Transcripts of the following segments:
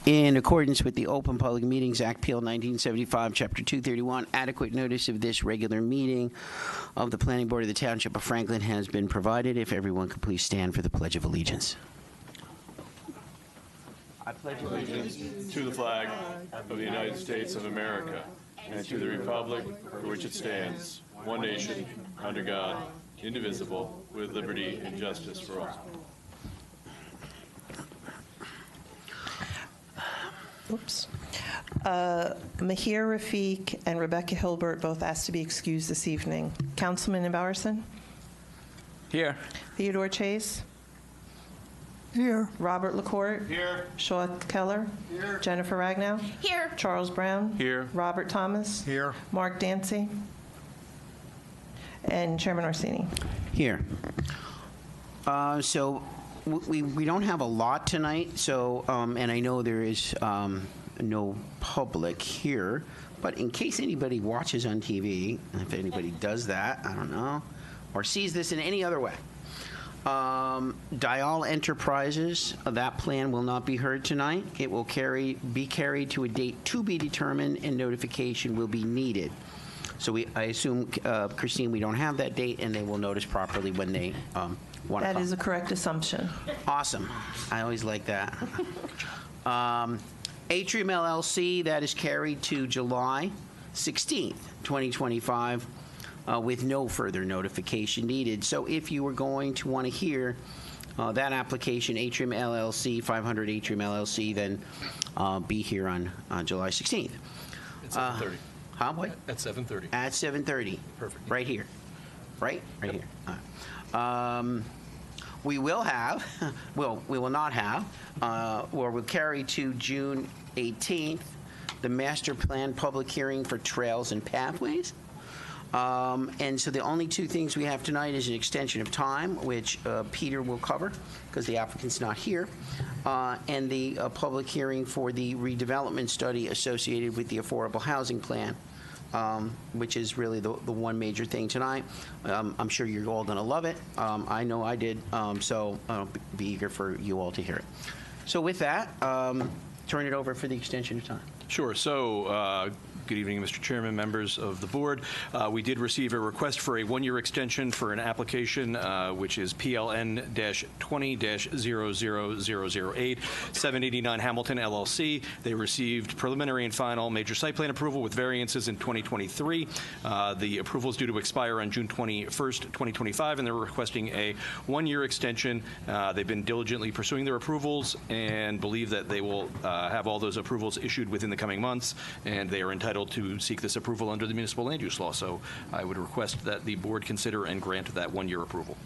In accordance with the Open Public Meetings Act, PL 1975, Chapter 231, adequate notice of this regular meeting of the Planning Board of the Township of Franklin has been provided. If everyone could please stand for the Pledge of Allegiance. I pledge allegiance To the flag of the United States of America and to the republic for which it stands, one nation, under God, indivisible, with liberty and justice for all. Oops. Mahir Rafiq and Rebecca Hilbert both asked to be excused this evening. Councilman Bowerson? Here. Theodore Chase? Here. Robert LaCourte? Here. Shaw Keller? Here. Jennifer Ragnow? Here. Charles Brown? Here. Robert Thomas? Here. Mark Dancy? And Chairman Orsini. Here. So we don't have a lot tonight, so, and I know there is no public here, but in case anybody watches on TV, and if anybody does that, I don't know, or sees this in any other way, Dial Enterprises, that plan will not be heard tonight. It will be carried to a date to be determined, and notification will be needed. So I assume, Christine, we don't have that date, and they will notice properly when they want to That come. is a correct assumption. Awesome. I always like that. Atrium LLC, that is carried to July 16th, 2025, with no further notification needed. So if you were going to want to hear that application, Atrium LLC, 500 Atrium LLC, then be here on July 16th. It's 7:30. Huh? What? At 7:30. At 7:30. Perfect. Right here. Right? Right here. All right. We will have, well, we will not have, or we'll carry to June 18th, the master plan public hearing for trails and pathways. And so the only two things we have tonight is an extension of time, which Peter will cover because the applicant's not here, and the public hearing for the redevelopment study associated with the affordable housing plan, which is really the one major thing tonight. I'm sure you're all going to love it. I know I did, so I'll be eager for you all to hear it. So with that, turn it over for the extension of time. Sure. So, good evening, Mr. Chairman, members of the board. We did receive a request for a one-year extension for an application, which is PLN-20-000008, 789 Hamilton LLC. They received preliminary and final major site plan approval with variances in 2023. The approval is due to expire on June 21st, 2025, and they're requesting a one-year extension. They've been diligently pursuing their approvals and believe that they will have all those approvals issued within the coming months, and they are entitled to seek this approval under the municipal land use law. So I would request that the board consider and grant that one-year approval.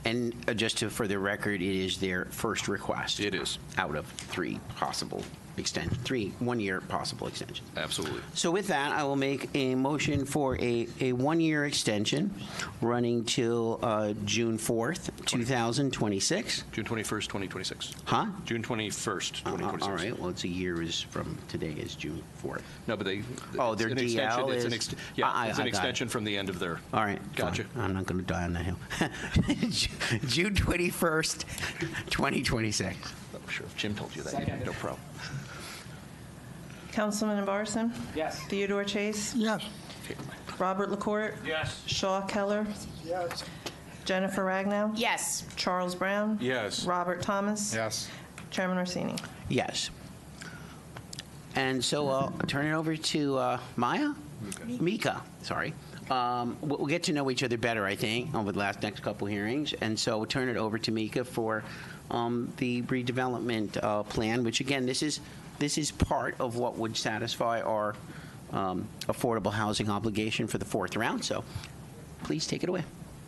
And just for the record, it is their first request. It is. Out of three possible extensions, one-year possible extensions. Absolutely. So with that, I will make a motion for a one-year extension running till June 4th, 2026. June 21st, 2026. Huh? June 21st, 2026. All right. Well, it's a year is from today is June 4th. No, but they. Oh, their DL is. It's an extension from the end of their. All right. Gotcha. Fine. I'm not going to die on that hill. June 21st, 2026. Oh, sure. If Jim told you that, no problem. Councilman Bowerson? Yes. Theodore Chase? Yes. Robert LaCourte? Yes. Shaw Keller? Yes. Jennifer Ragnow? Yes. Charles Brown? Yes. Robert Thomas? Yes. Chairman Orsini. Yes. And so I'll turn it over to Mika. Sorry. We'll get to know each other better, I think, over the next couple hearings. And so we'll turn it over to Mika for the redevelopment plan, which, again, this is part of what would satisfy our affordable housing obligation for the fourth round. So please take it away.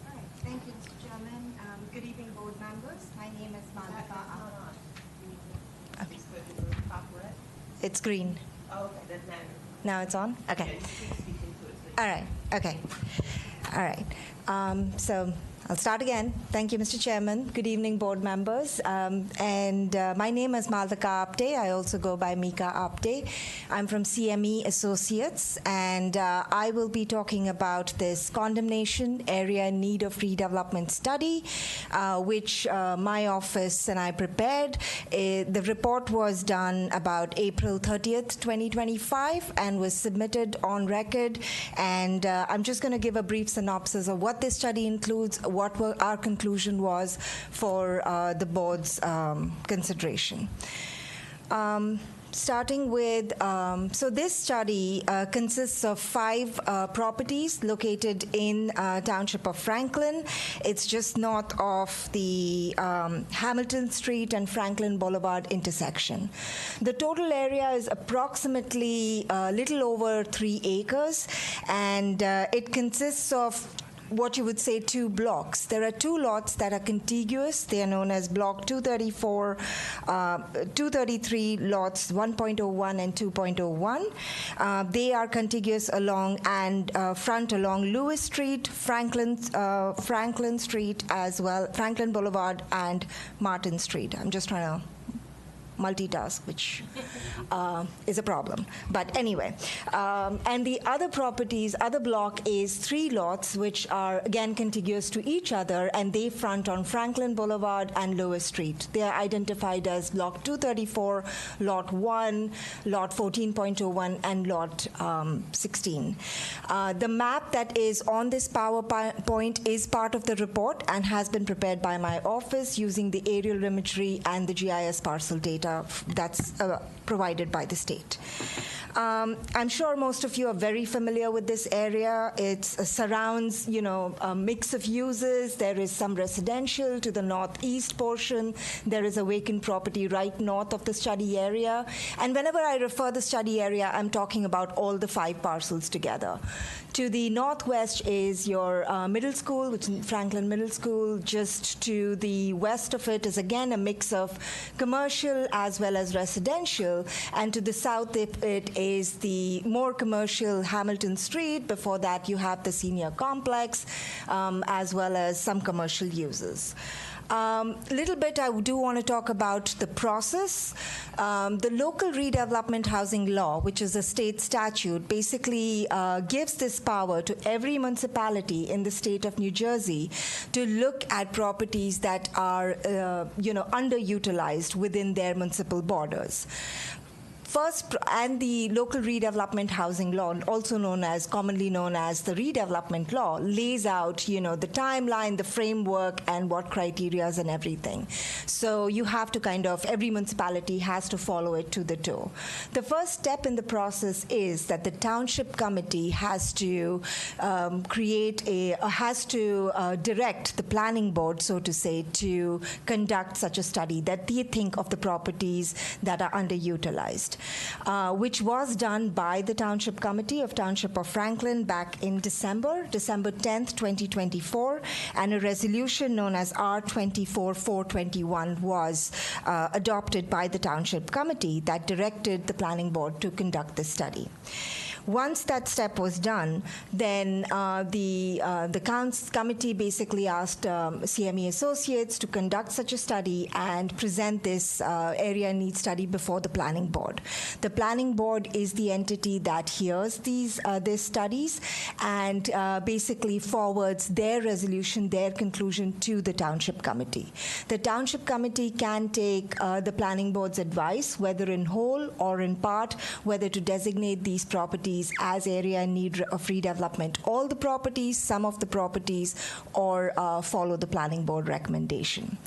All right. Thank you, Mr. Chairman. Good evening, board members. My name is Malika. It's green. Oh, okay. That's Now it's on? Okay. All right. Okay. All right. So I'll start again. Thank you, Mr. Chairman. Good evening, board members. My name is Maldaka Apte. I also go by Mika Apte. I'm from CME Associates, and I will be talking about this condemnation area in need of redevelopment study, which my office and I prepared. The report was done about April 30th, 2025, and was submitted on record. And I'm just going to give a brief synopsis of what this study includes, what our conclusion was for the board's consideration. Starting with, so this study consists of 5 properties located in Township of Franklin. It's just north of the Hamilton Street and Franklin Boulevard intersection. The total area is approximately a little over 3 acres, and it consists of what you would say 2 blocks. There are 2 lots that are contiguous. They are known as Block 234, 233 lots 1.01 and 2.01. They are contiguous along and front along Lewis Street, Franklin Street as well, Franklin Boulevard and Martin Street. I'm just trying to multitask, which is a problem. But anyway, and the other properties, other block is 3 lots, which are again contiguous to each other, and they front on Franklin Boulevard and Lewis Street. They are identified as Block 234, Lot 1, Lot 14.01, and Lot 16. The map that is on this PowerPoint is part of the report and has been prepared by my office using the aerial imagery and the GIS parcel data that's provided by the state. I'm sure most of you are very familiar with this area. It surrounds, a mix of uses. There is some residential to the northeast portion. There is a vacant property right north of the study area. And whenever I refer the study area, I'm talking about all the 5 parcels together. To the northwest is your middle school, which is Franklin Middle School. Just to the west of it is again a mix of commercial as well as residential. And to the south it is the more commercial Hamilton Street. Before that you have the senior complex as well as some commercial uses. Little bit I do want to talk about the process. The local redevelopment housing law, which is a state statute, basically gives this power to every municipality in the state of New Jersey to look at properties that are underutilized within their municipal borders. First, and the local redevelopment housing law, also commonly known as the redevelopment law, lays out, the timeline, the framework, and what criterias and everything. So you have to every municipality has to follow it to the toe. The first step in the process is that the township committee has to direct the planning board, so to say, to conduct such a study that they think of the properties that are underutilized. Which was done by the Township Committee of Township of Franklin back in December 10th, 2024, and a resolution known as R-24-421 was adopted by the Township Committee that directed the Planning Board to conduct this study. Once that step was done, then the committee basically asked CME Associates to conduct such a study and present this area need study before the planning board. The planning board is the entity that hears these studies and basically forwards their resolution, their conclusion to the township committee. The township committee can take the planning board's advice, whether in whole or in part, whether to designate these properties as area in need of redevelopment, all the properties, some of the properties, or follow the planning board recommendation.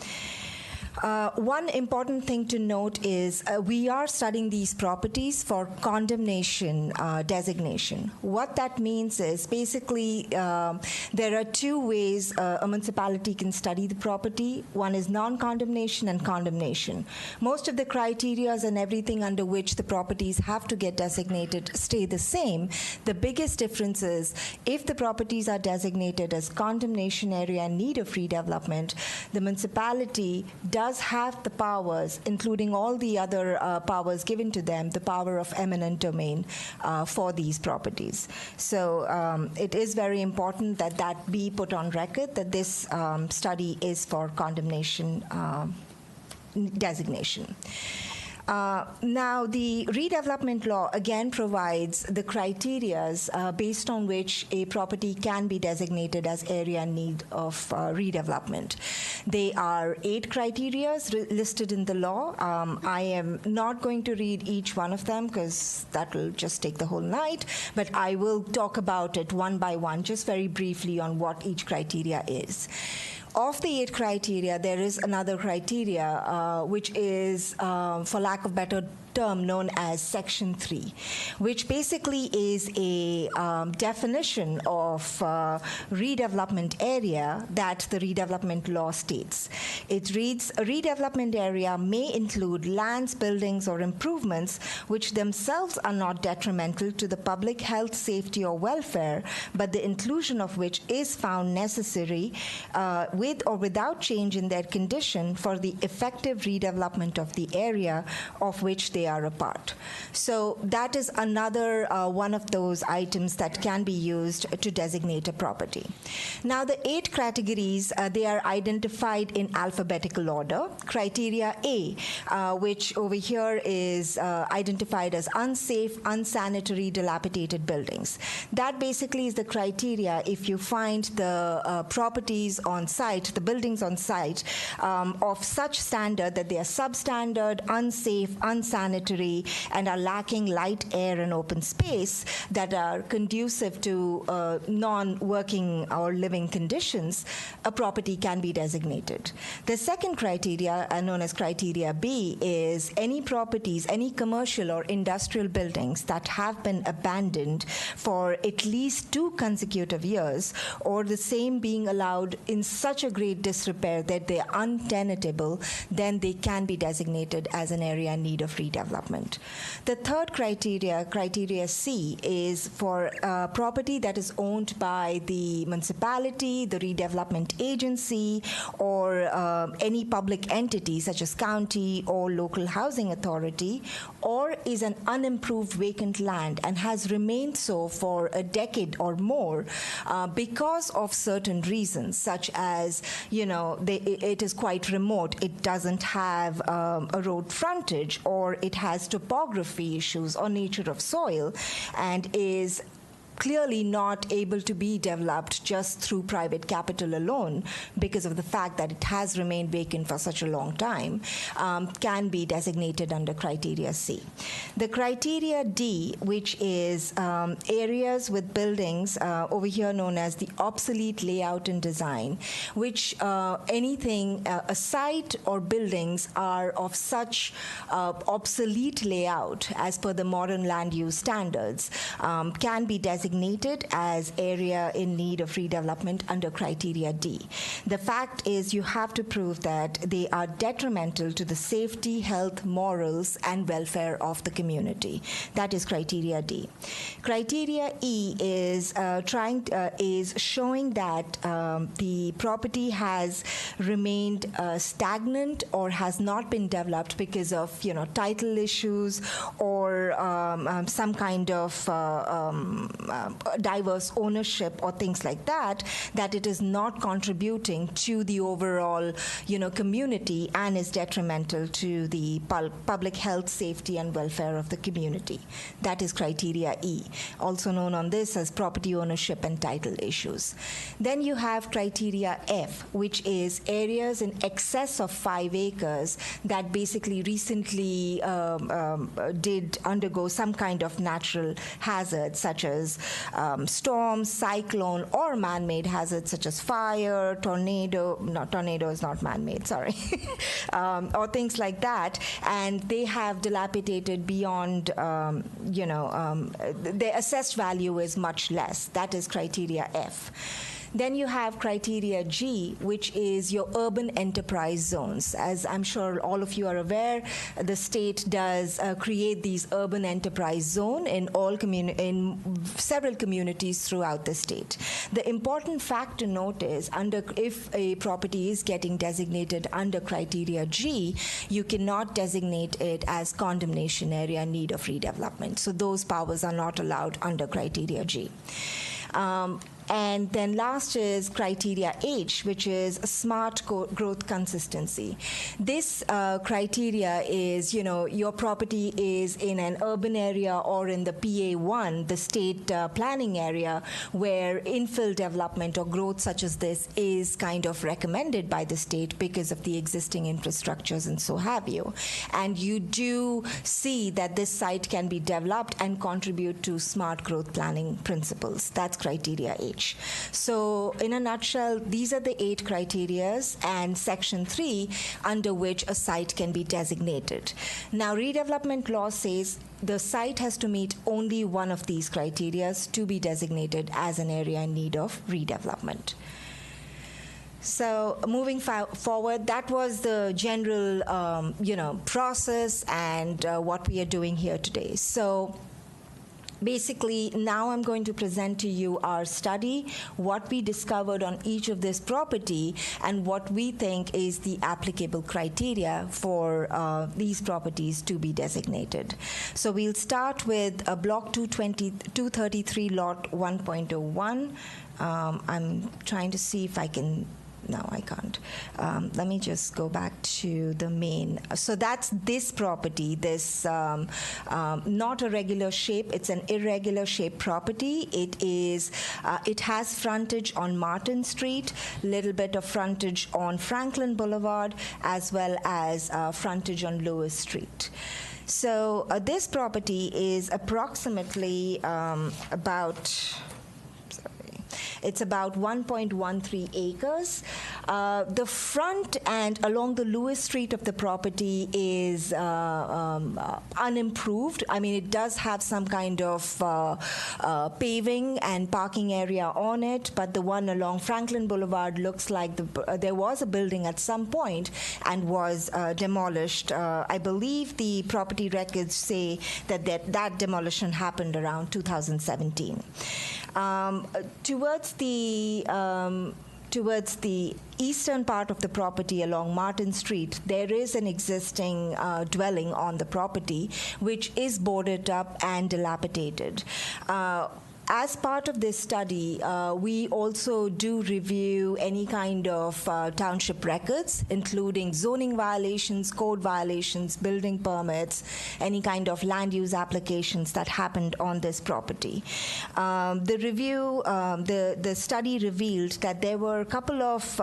One important thing to note is we are studying these properties for condemnation designation. What that means is basically there are 2 ways a municipality can study the property. One is non-condemnation and condemnation. Most of the criteria and everything under which the properties have to get designated stay the same. The biggest difference is if the properties are designated as condemnation area in need of redevelopment, the municipality does does have the powers, including all the other powers given to them, the power of eminent domain for these properties. So it is very important that that be put on record, that this study is for condemnation designation. Now, the redevelopment law again provides the criterias based on which a property can be designated as area in need of redevelopment. They are 8 criterias listed in the law. I am not going to read each one of them because that will just take the whole night, but I will talk about it one by one, just very briefly on what each criteria is. Of the 8 criteria, there is another criteria which is, for lack of better term, known as Section 3, which basically is a definition of redevelopment area that the redevelopment law states. It reads, a redevelopment area may include lands, buildings, or improvements which themselves are not detrimental to the public health, safety, or welfare, but the inclusion of which is found necessary with or without change in their condition for the effective redevelopment of the area of which they are a part. So that is another one of those items that can be used to designate a property. Now, the 8 categories, they are identified in alphabetical order. Criteria A, which over here is identified as unsafe, unsanitary, dilapidated buildings. That basically is the criteria if you find the properties on site, the buildings on site, of such standard that they are substandard, unsafe, unsanitary, and are lacking light, air, and open space that are conducive to non-working or living conditions, a property can be designated. The second criteria, known as criteria B, is any properties, any commercial or industrial buildings that have been abandoned for at least 2 consecutive years, or the same being allowed in such a great disrepair that they are untenable, then they can be designated as an area in need of redevelopment. The third criteria, criteria C, is for property that is owned by the municipality, the redevelopment agency, or any public entity such as county or local housing authority, or is an unimproved vacant land and has remained so for a decade or more because of certain reasons, such as, you know, it is quite remote, it doesn't have a road frontage, or it has topography issues or nature of soil, and is clearly not able to be developed just through private capital alone because of the fact that it has remained vacant for such a long time, can be designated under criteria C. The criteria D, which is areas with buildings, over here known as the obsolete layout and design, which anything, a site or buildings are of such obsolete layout as per the modern land use standards, can be designated as area in need of redevelopment under criteria D. The fact is you have to prove that they are detrimental to the safety, health, morals, and welfare of the community. That is criteria D. Criteria E is showing that the property has remained stagnant or has not been developed because of, you know, title issues or some kind of diverse ownership or things like that, that it is not contributing to the overall, you know, community and is detrimental to the public health, safety, and welfare of the community. That is criteria E, also known on this as property ownership and title issues. Then you have criteria F, which is areas in excess of 5 acres that basically recently did undergo some kind of natural hazard, such as storm, cyclone, or man-made hazards such as fire, tornado is not man-made, sorry, or things like that, and they have dilapidated beyond, their assessed value is much less. That is criteria F. Then you have criteria G, which is your urban enterprise zones. As I'm sure all of you are aware, the state does create these urban enterprise zone in several communities throughout the state. The important fact to note is if a property is getting designated under criteria G, you cannot designate it as condemnation area in need of redevelopment. So those powers are not allowed under criteria G. And then last is criteria H, which is smart growth consistency. This criteria is, your property is in an urban area or in the PA1, the state planning area, where infill development or growth such as this is kind of recommended by the state because of the existing infrastructures and so have you. And you do see that this site can be developed and contribute to smart growth planning principles. That's criteria H. So in a nutshell, these are the 8 criterias and section 3 under which a site can be designated. Now, redevelopment law says the site has to meet only one of these criterias to be designated as an area in need of redevelopment. So moving forward, that was the general, process and what we are doing here today. So basically, now I'm going to present to you our study, what we discovered on each of this property, and what we think is the applicable criteria for these properties to be designated. So we'll start with Block 233, Lot 1.01. I'm trying to see if I can. No, I can't. Let me just go back to the main. So that's this property, this not a regular shape, it's an irregular shape property. It has frontage on Martin Street, little bit of frontage on Franklin Boulevard, as well as frontage on Lewis Street. So this property is approximately it's about 1.13 acres. The front and along the Lewis Street of the property is unimproved. I mean, it does have some kind of paving and parking area on it, but the one along Franklin Boulevard looks like there was a building at some point and was demolished. I believe the property records say that demolition happened around 2017. Towards the eastern part of the property along Martin Street, there is an existing dwelling on the property which is boarded up and dilapidated. As part of this study, we also do review any kind of township records, including zoning violations, code violations, building permits, any kind of land use applications that happened on this property. The study revealed that there were a couple of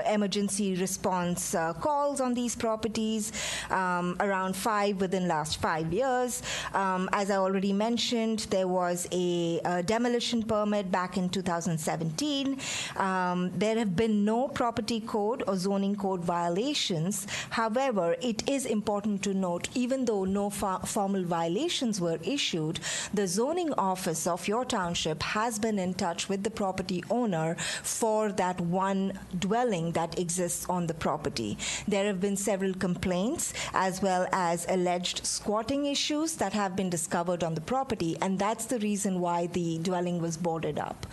emergency response calls on these properties, around 5 within last 5 years. As I already mentioned, there was a demolition permit back in 2017. There have been no property code or zoning code violations. However, it is important to note, even though no formal violations were issued, the zoning office of your township has been in touch with the property owner for that one dwelling that exists on the property. There have been several complaints as well as alleged squatting issues that have been discovered on the property, and that's the reason why the dwelling was boarded up.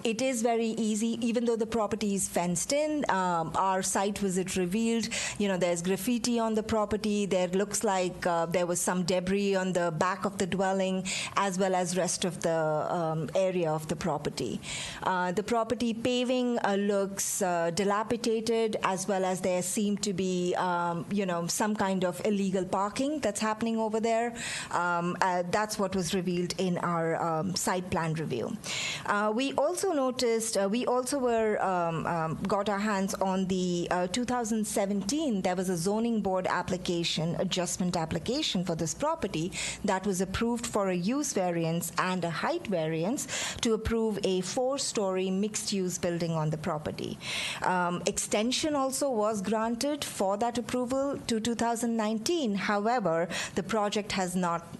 It is very easy, even though the property is fenced in. Our site visit revealed, there's graffiti on the property. There looks like there was some debris on the back of the dwelling, as well as rest of the area of the property. The property paving looks dilapidated, as well as there seem to be, some kind of illegal parking that's happening over there. That's what was revealed in our site plan review. We also noticed, we also got our hands on the 2017, there was a zoning board adjustment application for this property that was approved for a use variance and a height variance to approve a 4-story mixed-use building on the property. Extension also was granted for that approval to 2019. However, the project has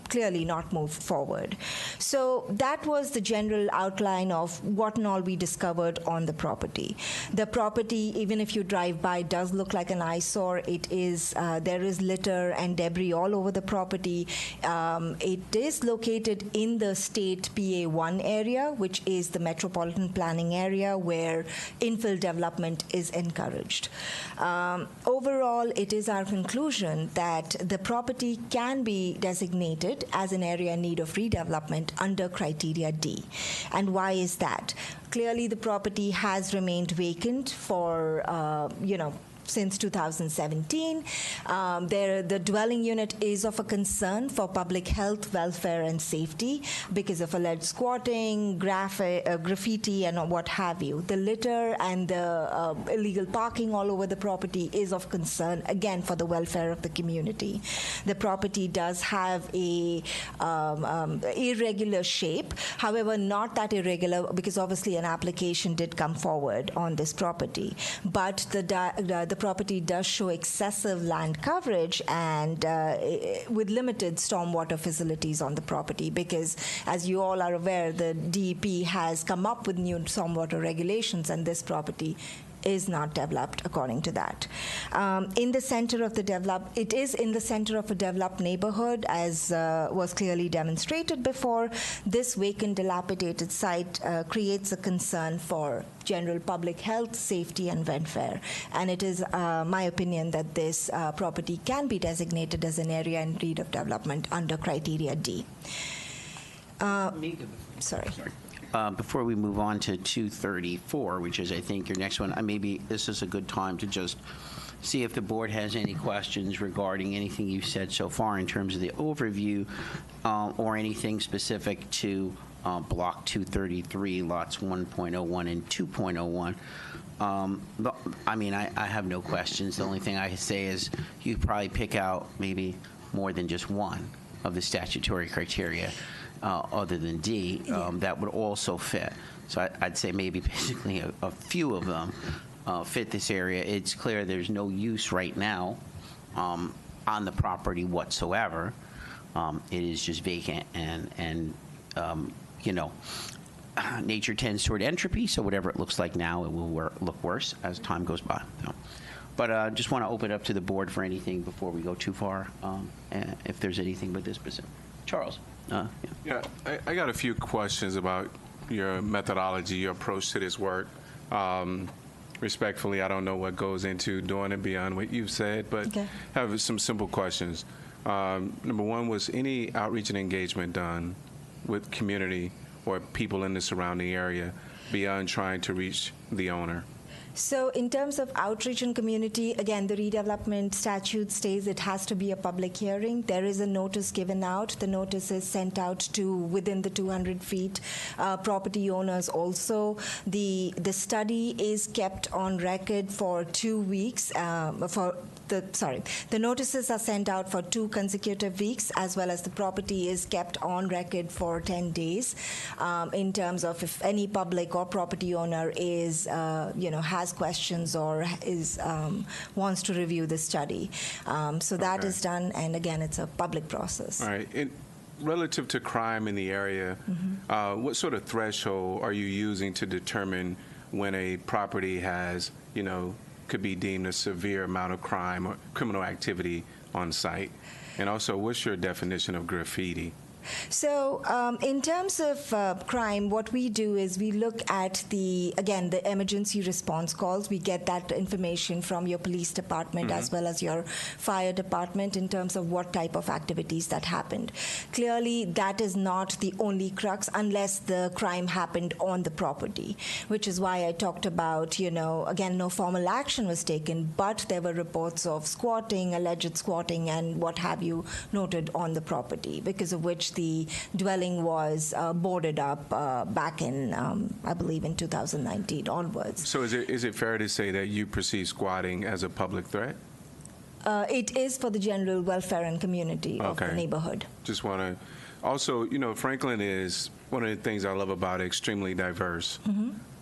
clearly not moved forward. So that that was the general outline of what and all we discovered on the property. The property, even if you drive by, does look like an eyesore. It is, there is litter and debris all over the property. It is located in the state PA1 area, which is the metropolitan planning area where infill development is encouraged. Overall, it is our conclusion that the property can be designated as an area in need of redevelopment under criteria D. And why is that? Clearly, the property has remained vacant for, since 2017. The dwelling unit is of a concern for public health, welfare, and safety because of alleged squatting, graffiti, and what have you. The litter and the illegal parking all over the property is of concern, again, for the welfare of the community. The property does have a irregular shape, however, not that irregular because obviously an application did come forward on this property. But the property does show excessive land coverage and with limited stormwater facilities on the property because, as you all are aware, the DEP has come up with new stormwater regulations and this property is not developed according to that. In the center of the it is in the center of a developed neighborhood, as was clearly demonstrated before. This vacant, dilapidated site creates a concern for general public health, safety, and welfare. And it is my opinion that this property can be designated as an area in need of development under criteria D. Sorry. Before we move on to 234, which is, I think, your next one, maybe this is a good time to just see if the board has any questions regarding anything you've said so far in terms of the overview or anything specific to Block 233, lots 1.01 and 2.01. I have no questions. The only thing I can say is you probably pick out maybe more than just one of the statutory criteria other than D, that would also fit. So I'd say maybe basically a few of them fit this area. It's clear there's no use right now on the property whatsoever. It is just vacant and nature tends toward entropy, so whatever it looks like now, it will look worse as time goes by. So. But just want to open it up to the board for anything before we go too far, if there's anything with this specific. Charles? Yeah, I got a few questions about your methodology, your approach to this work. Respectfully, I don't know what goes into doing it beyond what you've said, but okay. Have some simple questions. Number one, was any outreach and engagement done with community or people in the surrounding area beyond trying to reach the owner? So in terms of outreach and community, again, the redevelopment statute states it has to be a public hearing. There is a notice given out. The notice is sent out to within the 200 feet property owners also. The study is kept on record for 2 weeks. The notices are sent out for 2 consecutive weeks, as well as the property is kept on record for 10 days in terms of if any public or property owner is, has questions or is wants to review the study. So that is done, and again, it's a public process. All right. Relative to crime in the area, what sort of threshold are you using to determine when a property has, could be deemed a severe amount of crime or criminal activity on site? And also, what's your definition of graffiti? So in terms of crime, what we do is we look at the emergency response calls. We get that information from your police department as well as your fire department in terms of what type of activities that happened. Clearly, that is not the only crux unless the crime happened on the property, which is why I talked about, again, no formal action was taken, but there were reports of squatting, alleged squatting, and what have you noted on the property, because of which the dwelling was boarded up back in, I believe, in 2019 onwards. So is it fair to say that you perceive squatting as a public threat? It is for the general welfare and community of the neighborhood. Just want to also, Franklin is one of the things I love about it, extremely diverse.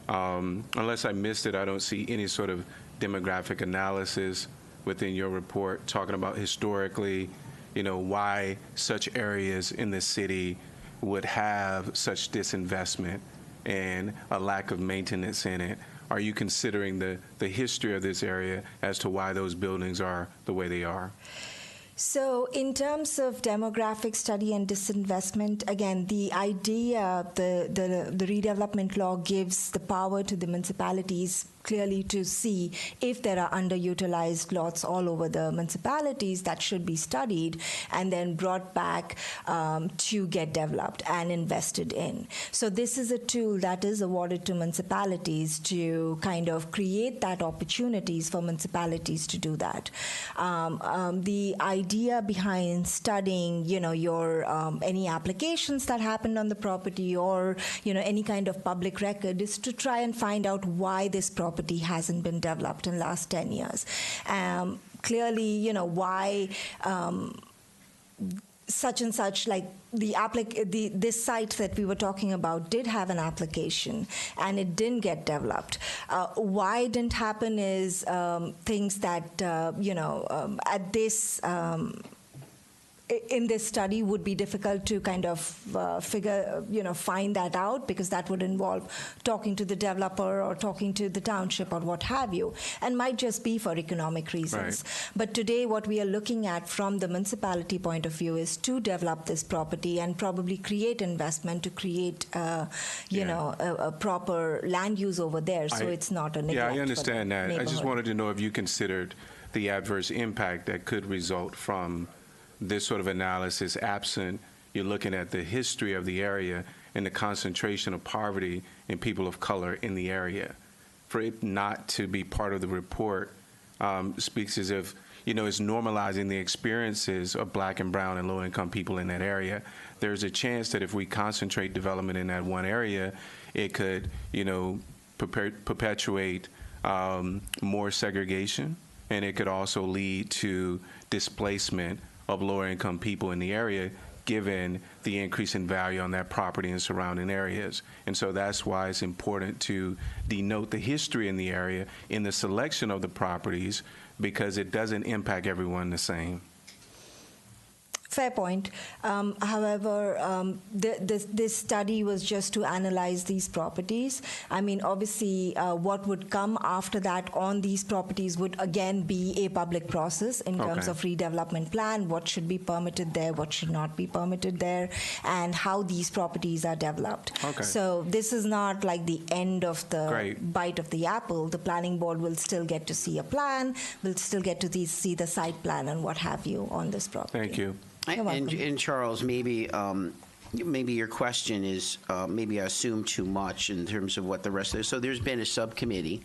Unless I missed it, I don't see any sort of demographic analysis within your report talking about historically, why such areas in the city would have such disinvestment and a lack of maintenance in it? Are you considering the history of this area as to why those buildings are the way they are? So in terms of demographic study and disinvestment, again, the idea, the redevelopment law gives the power to the municipalities clearly to see if there are underutilized lots all over the municipalities that should be studied and then brought back to get developed and invested in. So this is a tool that is awarded to municipalities to kind of create that opportunities for municipalities to do that. The idea behind studying, your any applications that happened on the property or, any kind of public record is to try and find out why this property hasn't been developed in the last 10 years. Clearly, why such and such, like this site that we were talking about did have an application and it didn't get developed. Why it didn't happen is things that, at this in this study would be difficult to kind of find that out, because that would involve talking to the developer or talking to the township or what have you, and might just be for economic reasons. Right. But today what we are looking at from the municipality point of view is to develop this property and probably create investment to create, a proper land use over there, so it's not a neglect. Yeah, I understand that. I just wanted to know if you considered the adverse impact that could result from this sort of analysis, absent you're looking at the history of the area and the concentration of poverty and people of color in the area. For it not to be part of the report speaks as if, it's normalizing the experiences of black and brown and low-income people in that area. There's a chance that if we concentrate development in that one area, it could, perpetuate more segregation, and it could also lead to displacement of lower-income people in the area, given the increase in value on that property and surrounding areas. And so that's why it's important to denote the history in the area in the selection of the properties, because it doesn't impact everyone the same. Fair point. However, this study was just to analyze these properties. I mean, obviously, what would come after that on these properties would again be a public process in terms of redevelopment plan, what should be permitted there, what should not be permitted there, and how these properties are developed. So this is not like the end of the bite of the apple. The planning board will still get to see a plan, will still get to see the site plan and what have you on this property. Thank you. And Charles, maybe your question is, maybe I assume too much in terms of what the rest of it. So there's been a subcommittee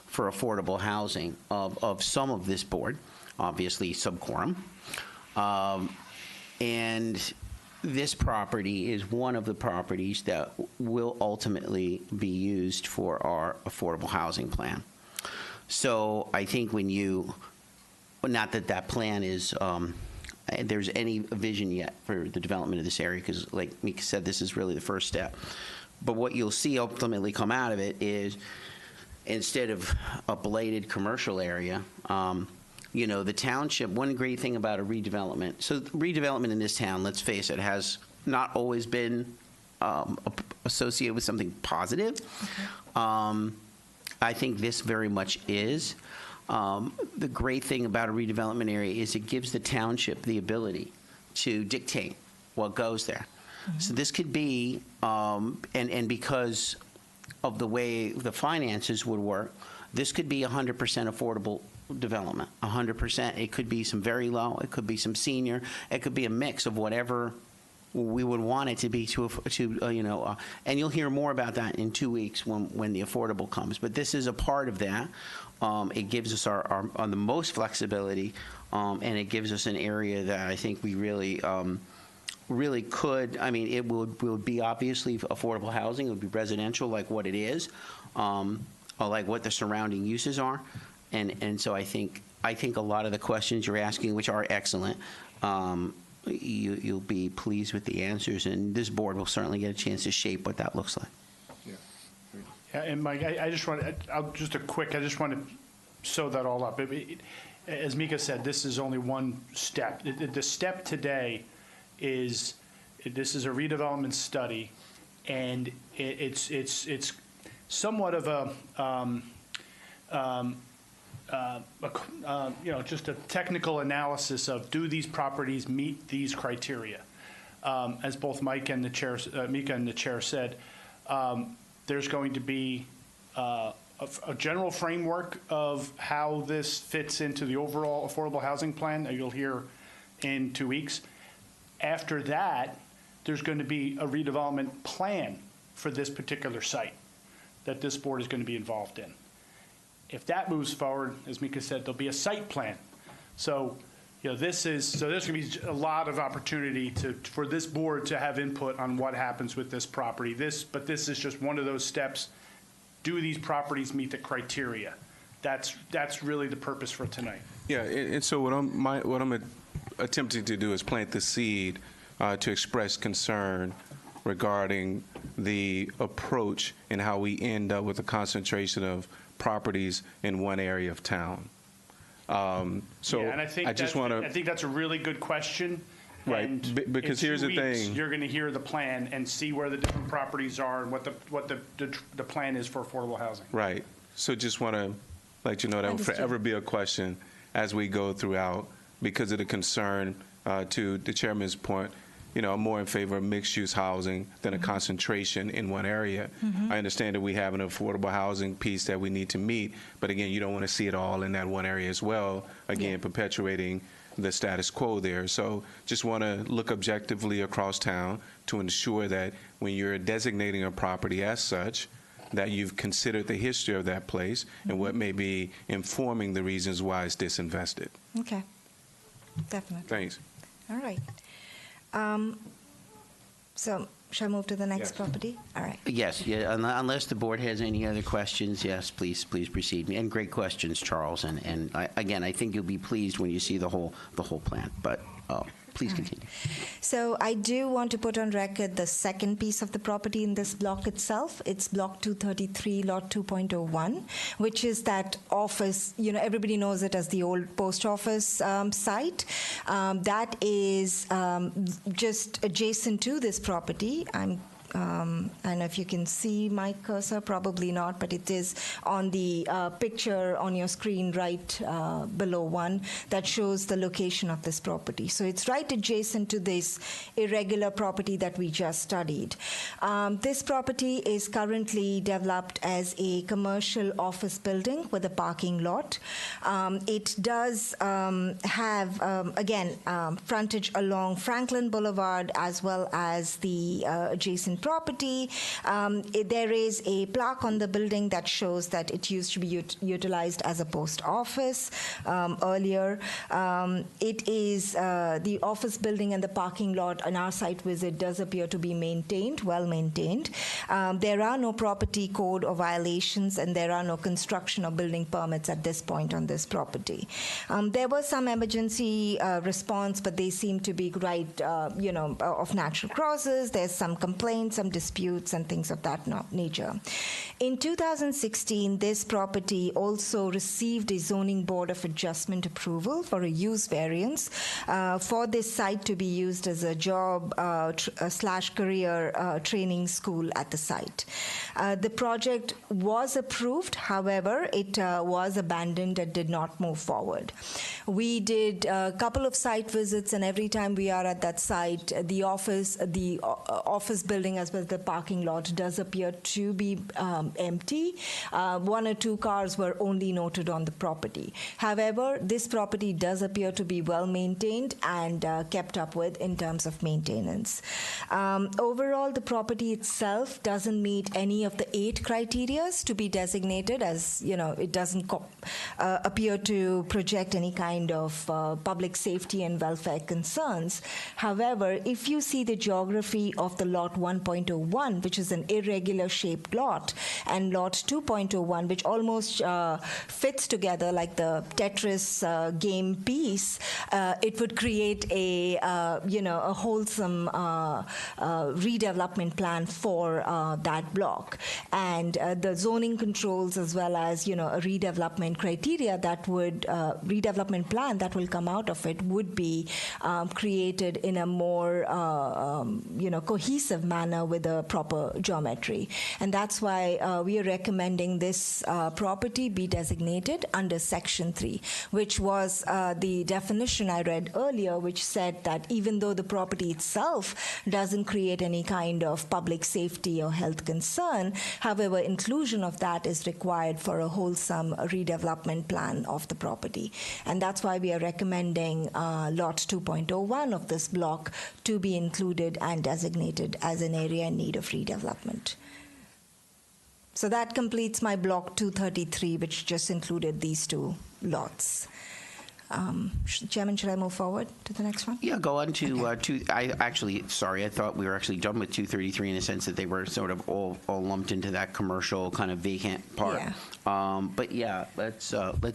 for affordable housing of some of this board, obviously sub-quorum. And this property is one of the properties that will ultimately be used for our affordable housing plan. So I think not that that plan is, there's any vision yet for the development of this area, because like Mika said, this is really the first step. But what you'll see ultimately come out of it is, instead of a blighted commercial area, the township, one great thing about a redevelopment, so redevelopment in this town, let's face it, has not always been associated with something positive. I think this very much is. The great thing about a redevelopment area is it gives the township the ability to dictate what goes there. So this could be, and because of the way the finances would work, this could be 100% affordable development, 100%. It could be some very low, it could be some senior, it could be a mix of whatever we would want it to be and you'll hear more about that in 2 weeks when the affordable comes. But this is a part of that. It gives us our the most flexibility, and it gives us an area that I think we really could. I mean, it would be obviously affordable housing. It would be residential, like what it is, or like what the surrounding uses are, and so I think a lot of the questions you're asking, which are excellent, you'll be pleased with the answers, and this board will certainly get a chance to shape what that looks like. Yeah, and Mike, I just want to sew that all up. As Mika said, this is only one step. The step today is This is a redevelopment study, and it's somewhat of just a technical analysis of, do these properties meet these criteria? As both Mika and the chair said, there's going to be a general framework of how this fits into the overall affordable housing plan that you'll hear in 2 weeks. After that, there's going to be a redevelopment plan for this particular site that this board is going to be involved in. If that moves forward, as Mika said, there'll be a site plan. So, there's going to be a lot of opportunity for this board to have input on what happens with this property. But this is just one of those steps. Do these properties meet the criteria? That's really the purpose for tonight. Yeah, and so what I'm attempting to do is plant the seed to express concern regarding the approach and how we end up with a concentration of properties in one area of town. So yeah, and I think that's a really good question. Right, and because in here's 2 the weeks, thing. You're going to hear the plan and see where the different properties are and what the plan is for affordable housing. Right. So just want to let you know that will forever be a question as we go throughout, because of the concern, to the chairman's point. I'm more in favor of mixed-use housing than a concentration in one area. I understand that we have an affordable housing piece that we need to meet, but again, you don't want to see it all in that one area as well, again, perpetuating the status quo there. So just want to look objectively across town to ensure that when you're designating a property as such, that you've considered the history of that place and what may be informing the reasons why it's disinvested. Okay, definitely. Thanks. All right. So shall I move to the next property? All right. Yes, yeah, unless the board has any other questions, yes, please proceed. And great questions, Charles. And again, I think you'll be pleased when you see the whole plan. But please continue. So I do want to put on record the second piece of the property in this block itself. It's block 233, lot 2.01, which is that office, everybody knows it as the old post office site. That is just adjacent to this property. I don't know if you can see my cursor, probably not, but it is on the picture on your screen right below one that shows the location of this property. So it's right adjacent to this irregular property that we just studied. This property is currently developed as a commercial office building with a parking lot. It does have, again, frontage along Franklin Boulevard as well as the adjacent property. There is a plaque on the building that shows that it used to be utilized as a post office earlier. It is the office building and the parking lot on our site visit does appear to be maintained, well maintained. There are no property code or violations, and there are no construction or building permits at this point on this property. There was some emergency response, but they seem to be right, of natural causes. There's some complaints, some disputes, and things of that nature. In 2016, this property also received a zoning board of adjustment approval for a use variance for this site to be used as a job / career training school at the site. The project was approved, however, it was abandoned and did not move forward. We did a couple of site visits, and every time we are at that site, the office building as well as the parking lot does appear to be empty. 1 or 2 cars were only noted on the property. However, this property does appear to be well maintained and kept up with in terms of maintenance. Overall, the property itself doesn't meet any of the 8 criteria to be designated, as it doesn't appear to project any kind of public safety and welfare concerns. However, if you see the geography of the lot 1.0 1.01, which is an irregular shaped lot, and lot 2.01, which almost fits together like the Tetris game piece, it would create a a wholesome redevelopment plan for that block, and the zoning controls as well as a redevelopment criteria that would redevelopment plan that will come out of it would be created in a more cohesive manner with a proper geometry, and that's why we are recommending this property be designated under Section 3, which was the definition I read earlier, which said that even though the property itself doesn't create any kind of public safety or health concern, however, inclusion of that is required for a wholesome redevelopment plan of the property. And that's why we are recommending lot 2.01 of this block to be included and designated as an area in need of redevelopment. So that completes my block 233, which just included these two lots. Chairman, should I move forward to the next one? Yeah, go on to I thought we were actually done with 233 in the sense that they were sort of all lumped into that commercial kind of vacant part. Yeah. But yeah, let's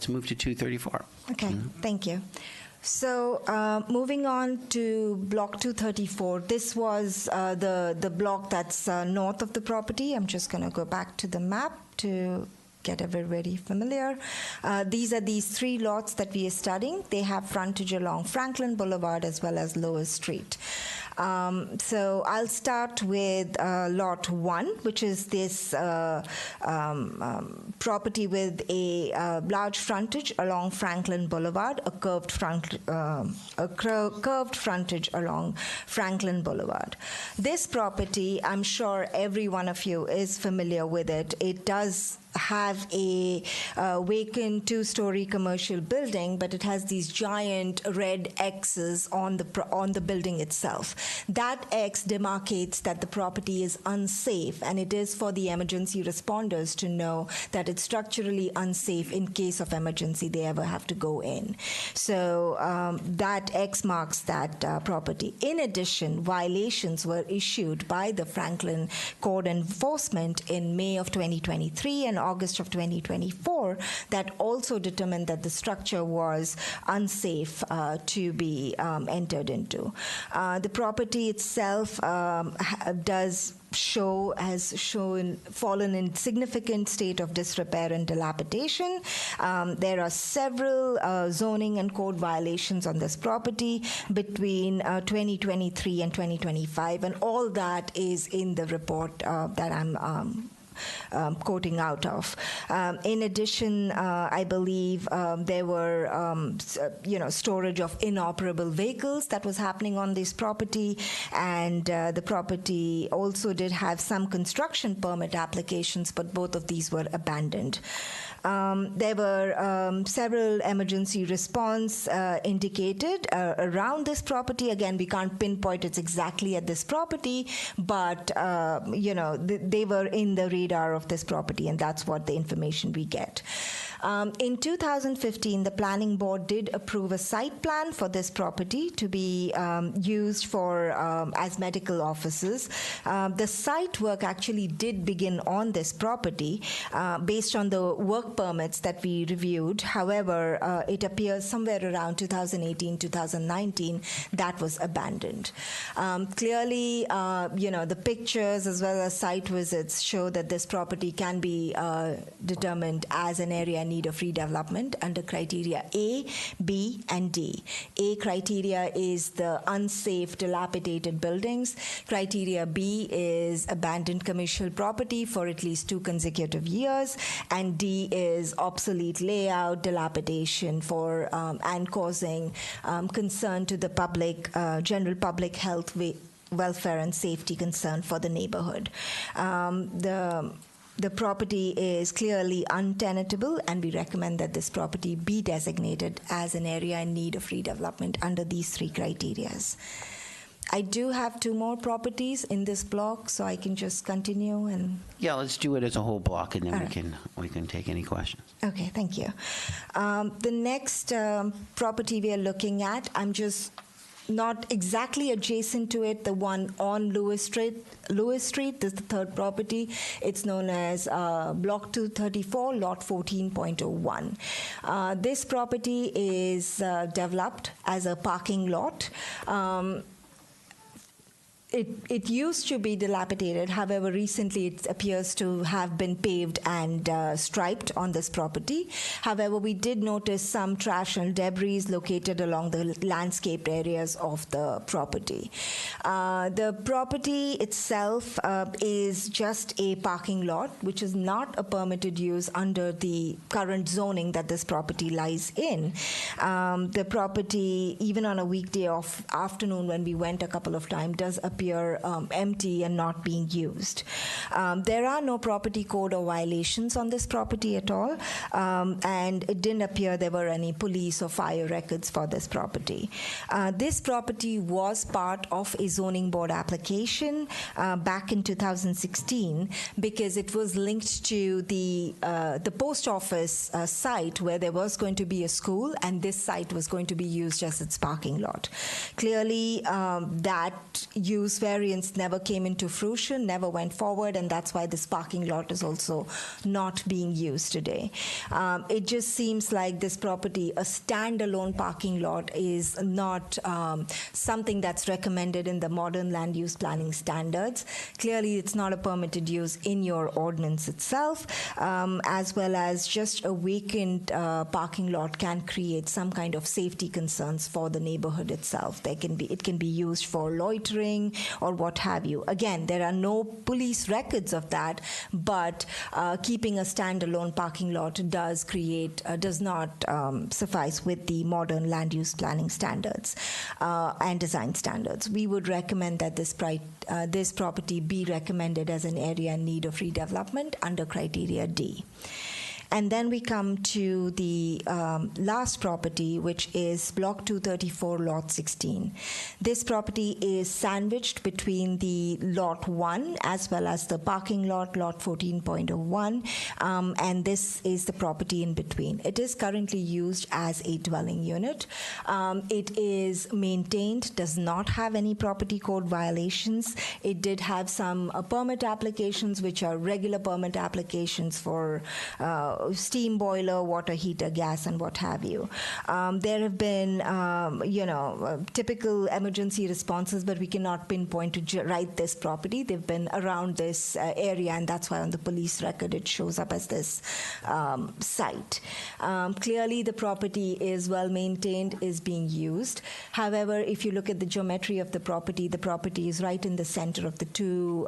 move to 234. Okay, thank you. So moving on to block 234, this was the block that's north of the property. I'm just going to go back to the map to get everybody familiar. These are these three lots that we are studying. They have frontage along Franklin Boulevard as well as Lower Street. So I'll start with lot 1, which is this property with a large frontage along Franklin Boulevard, a curved frontage along Franklin Boulevard. This property, I'm sure every one of you is familiar with it. It does have a vacant two-story commercial building, but it has these giant red X's on the building itself. That X demarcates that the property is unsafe, and it is for the emergency responders to know that it's structurally unsafe in case of emergency they ever have to go in. So that X marks that property. In addition, violations were issued by the Franklin Code Enforcement in May of 2023 and August of 2024 that also determined that the structure was unsafe to be entered into. The property itself has fallen in significant state of disrepair and dilapidation. There are several zoning and code violations on this property between 2023 and 2025, and all that is in the report that I'm quoting out of. In addition, I believe there were, storage of inoperable vehicles that was happening on this property, and the property also did have some construction permit applications, but both of these were abandoned. There were several emergency response indicated around this property. Again, we can't pinpoint it's exactly at this property, but they were in the radar of this property, and that's what the information we get. In 2015, the planning board did approve a site plan for this property to be used for as medical offices. The site work actually did begin on this property based on the work permits that we reviewed. However, it appears somewhere around 2018-2019 that was abandoned. Clearly, the pictures as well as site visits show that this property can be determined as an area in need of redevelopment under criteria A, B, and D. A criteria is the unsafe, dilapidated buildings. Criteria B is abandoned commercial property for at least 2 consecutive years, and D is obsolete layout, dilapidation for and causing concern to the public, general public health, welfare, and safety concern for the neighborhood. The property is clearly untenantable, and we recommend that this property be designated as an area in need of redevelopment under these 3 criteria. I do have 2 more properties in this block, so I can just continue and... Yeah, let's do it as a whole block, and then we can take any questions. Okay, thank you. The next property we are looking at, I'm just not exactly adjacent to it, the one on Lewis Street. This is the third property. It's known as Block 234, Lot 14.01. This property is developed as a parking lot. It used to be dilapidated. However, recently it appears to have been paved and striped on this property. However, we did notice some trash and debris located along the landscaped areas of the property. The property itself is just a parking lot, which is not a permitted use under the current zoning that this property lies in. The property, even on a weekday afternoon when we went a couple of times, does appear empty and not being used. There are no property code or violations on this property at all, and it didn't appear there were any police or fire records for this property. This property was part of a zoning board application back in 2016 because it was linked to the post office site where there was going to be a school, and this site was going to be used as its parking lot. Clearly, that use variance never came into fruition, never went forward, and that's why this parking lot is also not being used today. It just seems like this property, a standalone parking lot, is not something that's recommended in the modern land use planning standards. Clearly, it's not a permitted use in your ordinance itself, as well as just a vacant parking lot can create some kind of safety concerns for the neighborhood itself. It can be used for loitering or what have you. Again, there are no police records of that, but keeping a standalone parking lot does not suffice with the modern land use planning standards and design standards. We would recommend that this property be recommended as an area in need of redevelopment under criteria D. And then we come to the last property, which is Block 234, Lot 16. This property is sandwiched between the Lot 1 as well as the parking lot, Lot 14.01, and this is the property in between. It is currently used as a dwelling unit. It is maintained, does not have any property code violations. It did have some permit applications, which are regular permit applications for steam boiler, water heater, gas, and what have you. There have been, typical emergency responses, but we cannot pinpoint to right this property. They've been around this area, and that's why on the police record it shows up as this site. Clearly, the property is well maintained, is being used. However, if you look at the geometry of the property is right in the center of the two,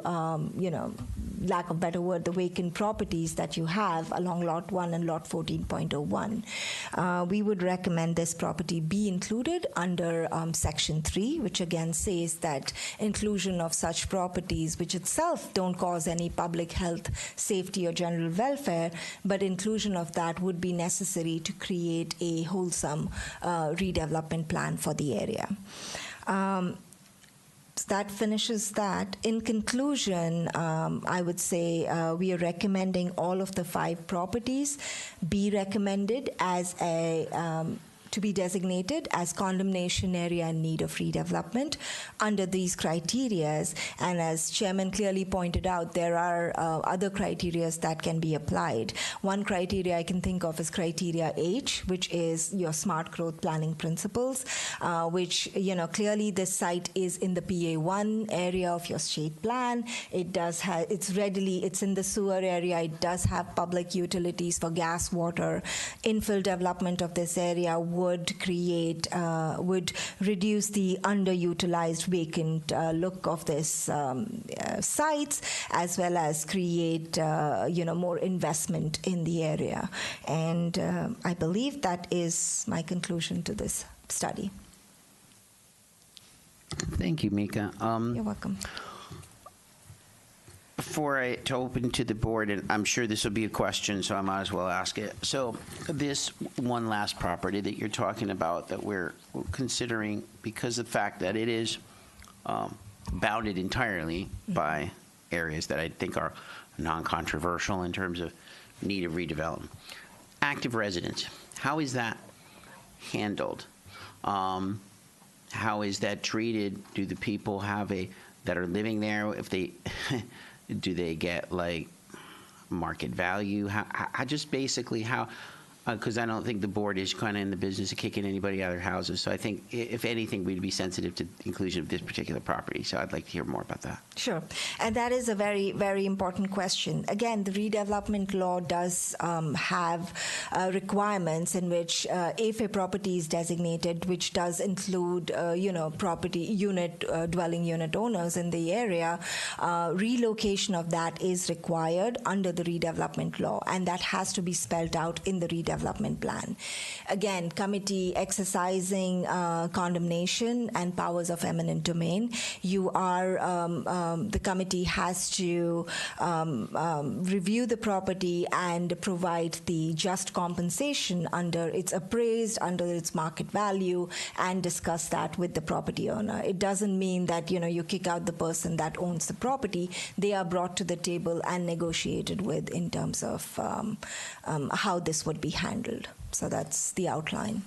lack of better word, the vacant properties that you have along Lot 1 and Lot 14.01. We would recommend this property be included under Section 3, which again says that inclusion of such properties, which itself don't cause any public health, safety, or general welfare, but inclusion of that would be necessary to create a wholesome redevelopment plan for the area. So that finishes that. In conclusion, I would say we are recommending all of the 5 properties be recommended as to be designated as condemnation area in need of redevelopment under these criterias. And as Chairman clearly pointed out, there are other criterias that can be applied. One criteria I can think of is criteria H, which is your smart growth planning principles, which, clearly this site is in the PA1 area of your state plan. It does have, it's in the sewer area. It does have public utilities for gas, water. Infill development of this area would reduce the underutilized vacant look of this sites, as well as create more investment in the area. And I believe that is my conclusion to this study. Thank you, Mika. You're welcome. Before to open to the board, and I'm sure this will be a question, so I might as well ask it. So this one last property that you're talking about that we're considering, because of the fact that it is bounded entirely by areas that I think are non-controversial in terms of need of redevelopment. Active residents, how is that handled? how is that treated? Do the people that are living there, if they, do they get like market value? How just basically how, because I don't think the board is kind of in the business of kicking anybody out of their houses. So I think, if anything, we'd be sensitive to the inclusion of this particular property. So I'd like to hear more about that. Sure. And that is a very, very important question. Again, the redevelopment law does have requirements in which if a property is designated, which does include, property unit, dwelling unit owners in the area, relocation of that is required under the redevelopment law. And that has to be spelled out in the redevelopment plan. Again, committee exercising condemnation and powers of eminent domain. You are, the committee has to review the property and provide the just compensation under its appraised, under its market value, and discuss that with the property owner. It doesn't mean that, you kick out the person that owns the property. They are brought to the table and negotiated with in terms of how this would be handled. So that's the outline.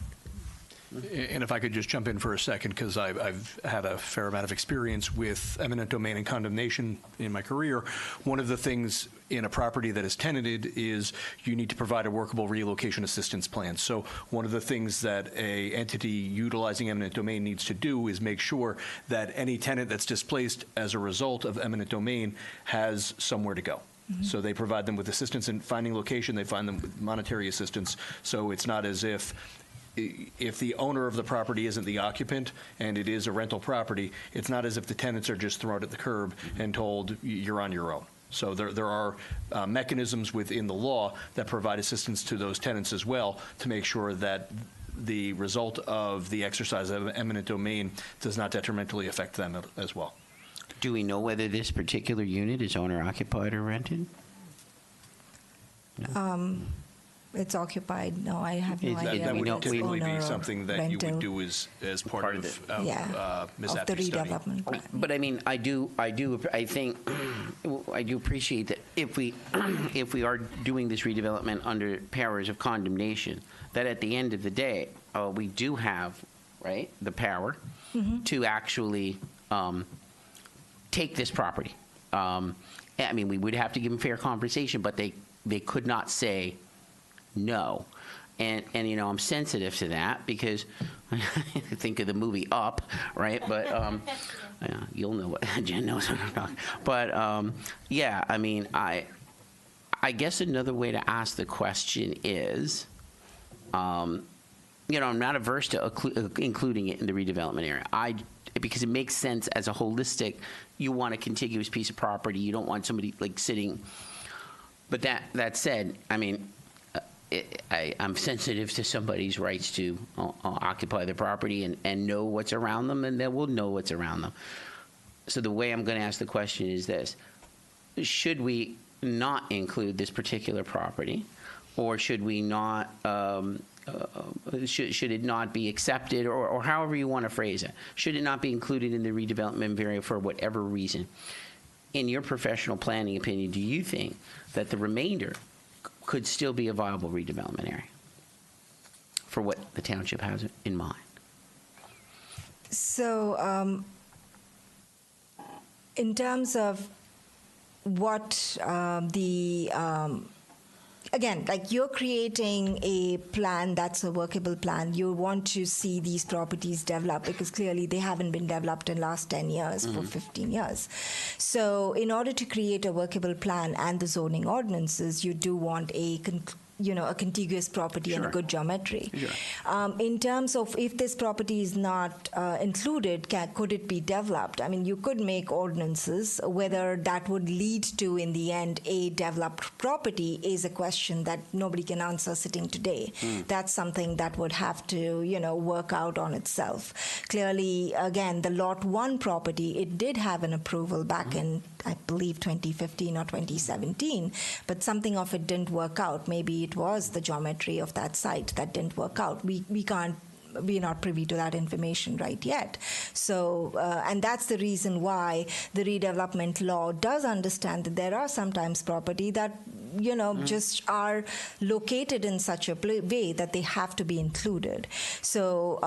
And if I could just jump in for a second, because I've had a fair amount of experience with eminent domain and condemnation in my career. One of the things in a property that is tenanted is you need to provide a workable relocation assistance plan. So one of the things that a entity utilizing eminent domain needs to do is make sure that any tenant that's displaced as a result of eminent domain has somewhere to go. So they provide them with assistance in finding location, they find them with monetary assistance. So it's not as if the owner of the property isn't the occupant and it is a rental property, it's not as if the tenants are just thrown at the curb and told you're on your own. So there are mechanisms within the law that provide assistance to those tenants as well to make sure that the result of the exercise of eminent domain does not detrimentally affect them as well. Do we know whether this particular unit is owner-occupied or rented? It's occupied. No, I have no idea. That would whether it's typically owner be or something that you would rental. do as part of Ms. of the Apte's study. redevelopment plan. But I mean, I think, I do appreciate that if we are doing this redevelopment under powers of condemnation, that at the end of the day, we do have, right, the power to actually take this property. I mean, we would have to give them fair compensation, but they could not say no. And I'm sensitive to that because I think of the movie Up, right? But yeah, you'll know what Jen knows what I'm talking. But yeah, I mean, I guess another way to ask the question is, I'm not averse to including it in the redevelopment area. Because it makes sense as a holistic. You want a contiguous piece of property. You don't want somebody like sitting. But that said, I mean, I'm sensitive to somebody's rights to occupy their property and know what's around them, and they will know what's around them. So the way I'm going to ask the question is this: should we not include this particular property, or should we not? Should it not be accepted, or however you want to phrase it? Should it not be included in the redevelopment area for whatever reason? In your professional planning opinion, do you think that the remainder could still be a viable redevelopment area for what the township has in mind? So in terms of what again, like you're creating a plan that's a workable plan. You want to see these properties develop because clearly they haven't been developed in the last 10 years, for 15 years. So in order to create a workable plan and the zoning ordinances, you do want a contiguous property and a good geometry. Sure. In terms of if this property is not included, could it be developed? I mean, you could make ordinances. Whether that would lead to, in the end, a developed property is a question that nobody can answer sitting today. That's something that would have to, work out on itself. Clearly, again, the Lot 1 property, it did have an approval back in, I believe, 2015 or 2017, but something of it didn't work out. Maybe it was the geometry of that site that didn't work out. We're not privy to that information right yet. So, and that's the reason why the redevelopment law does understand that there are sometimes property that, just are located in such a way that they have to be included. So,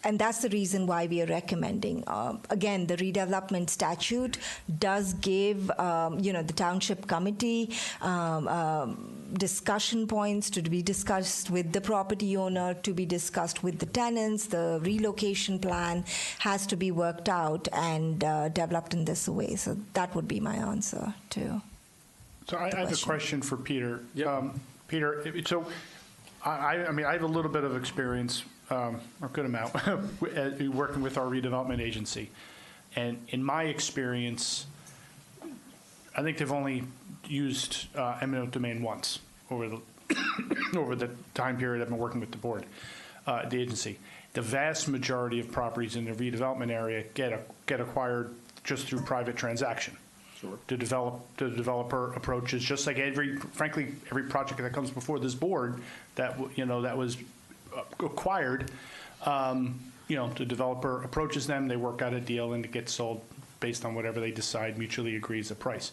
and that's the reason why we are recommending. Again, the redevelopment statute does give, the township committee discussion points to be discussed with the property owner, to be discussed with the tenants. The relocation plan has to be worked out and developed in this way. So that would be my answer to. So I have a question for Peter. Peter, so I have a little bit of experience, a good amount, working with our redevelopment agency. And in my experience, I think they've only used eminent domain once over the time period I've been working with the board, the agency. The vast majority of properties in the redevelopment area get acquired just through private transaction. Sure. The developer approaches, just like frankly, every project that comes before this board that was acquired, the developer approaches them, they work out a deal, and it gets sold based on whatever they decide mutually agrees a price.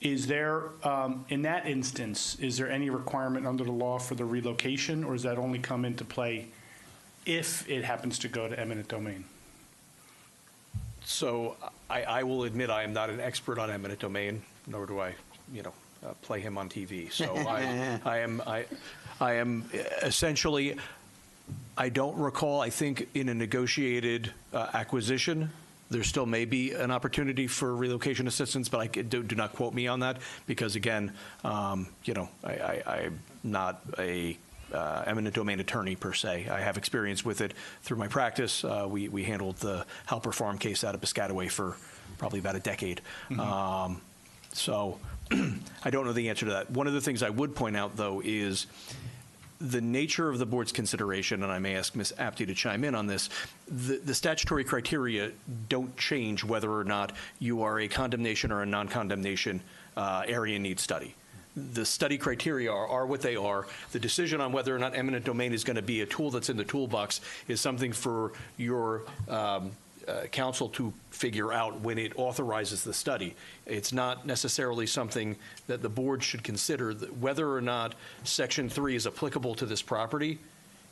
Is there, in that instance, is there any requirement under the law for the relocation, or does that only come into play if it happens to go to eminent domain? So I will admit I am not an expert on eminent domain, nor do I, play him on TV. So I am essentially, I don't recall, I think in a negotiated acquisition, there still may be an opportunity for relocation assistance, but do not quote me on that, because again, I'm not a eminent domain attorney per se. I have experience with it through my practice. We handled the Halper Farm case out of Piscataway for probably about a decade. Mm-hmm. So I don't know the answer to that. One of the things I would point out, though, is the nature of the board's consideration, and I may ask Ms. Apte to chime in on this, the statutory criteria don't change whether or not you are a condemnation or a non-condemnation area need study. The study criteria are what they are. The decision on whether or not eminent domain is going to be a tool that's in the toolbox is something for your council to figure out when it authorizes the study. It's not necessarily something that the board should consider. Whether or not Section 3 is applicable to this property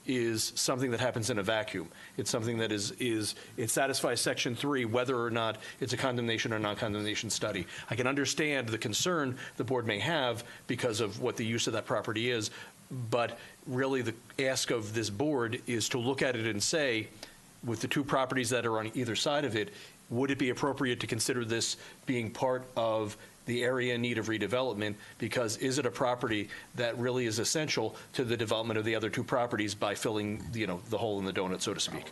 is something that happens in a vacuum. It's something that it satisfies Section 3 whether or not it's a condemnation or non-condemnation study. I can understand the concern the board may have because of what the use of that property is, but really the ask of this board is to look at it and say, with the two properties that are on either side of it, would it be appropriate to consider this being part of the area in need of redevelopment, because is it a property that really is essential to the development of the other two properties by filling, the hole in the donut, so to speak.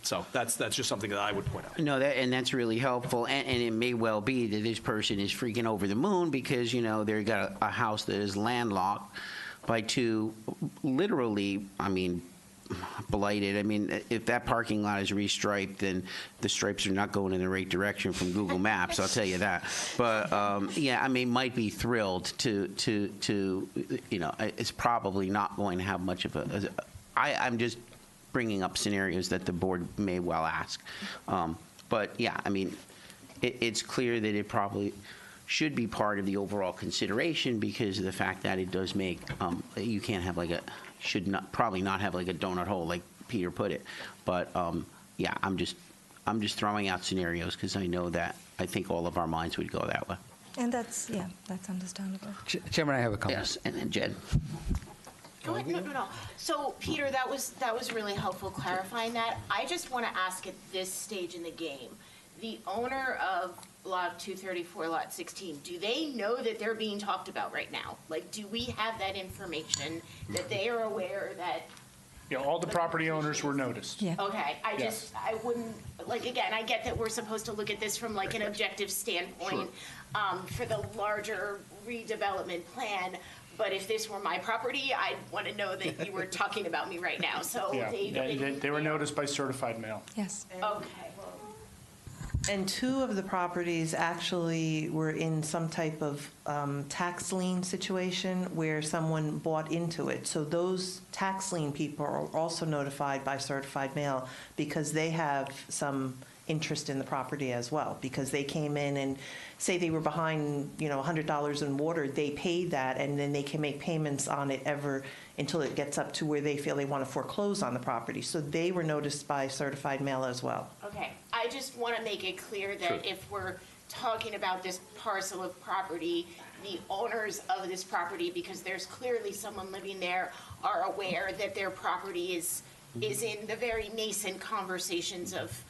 So that's just something that I would point out. No, that's really helpful, and it may well be that this person is freaking over the moon because, they've got a house that is landlocked by two, literally, blighted. If that parking lot is restriped, then the stripes are not going in the right direction from Google Maps, I'll tell you that. But might be thrilled to it's probably not going to have much of a. I'm just bringing up scenarios that the board may well ask. But yeah, it's clear that it probably should be part of the overall consideration because of the fact that it does make you can't have probably not have like a donut hole like Peter put it, but I'm just throwing out scenarios because I know that I think all of our minds would go that way. And that's understandable. Chairman, I have a comment. Yes, and then Jen. Go ahead. No. So Peter, that was really helpful clarifying that. I just want to ask at this stage in the game, the owner of Lot 234, Lot 16, do they know that they're being talked about right now? Do we have that information that they are aware that? All the property owners were noticed. Yeah. Okay, I wouldn't, again, I get that we're supposed to look at this from an objective standpoint for the larger redevelopment plan, but if this were my property, I'd want to know that you were talking about me right now, so. Yeah, they were noticed by certified mail. Yes. Okay. And two of the properties actually were in some type of tax lien situation where someone bought into it. So those tax lien people are also notified by certified mail because they have some interest in the property as well, because they came in and say they were behind, $100 in water, they paid that, and then they can make payments on it until it gets up to where they feel they want to foreclose on the property. So they were noticed by certified mail as well. Okay, I just want to make it clear that if we're talking about this parcel of property, the owners of this property, because there's clearly someone living there, are aware that their property is in the very nascent conversations of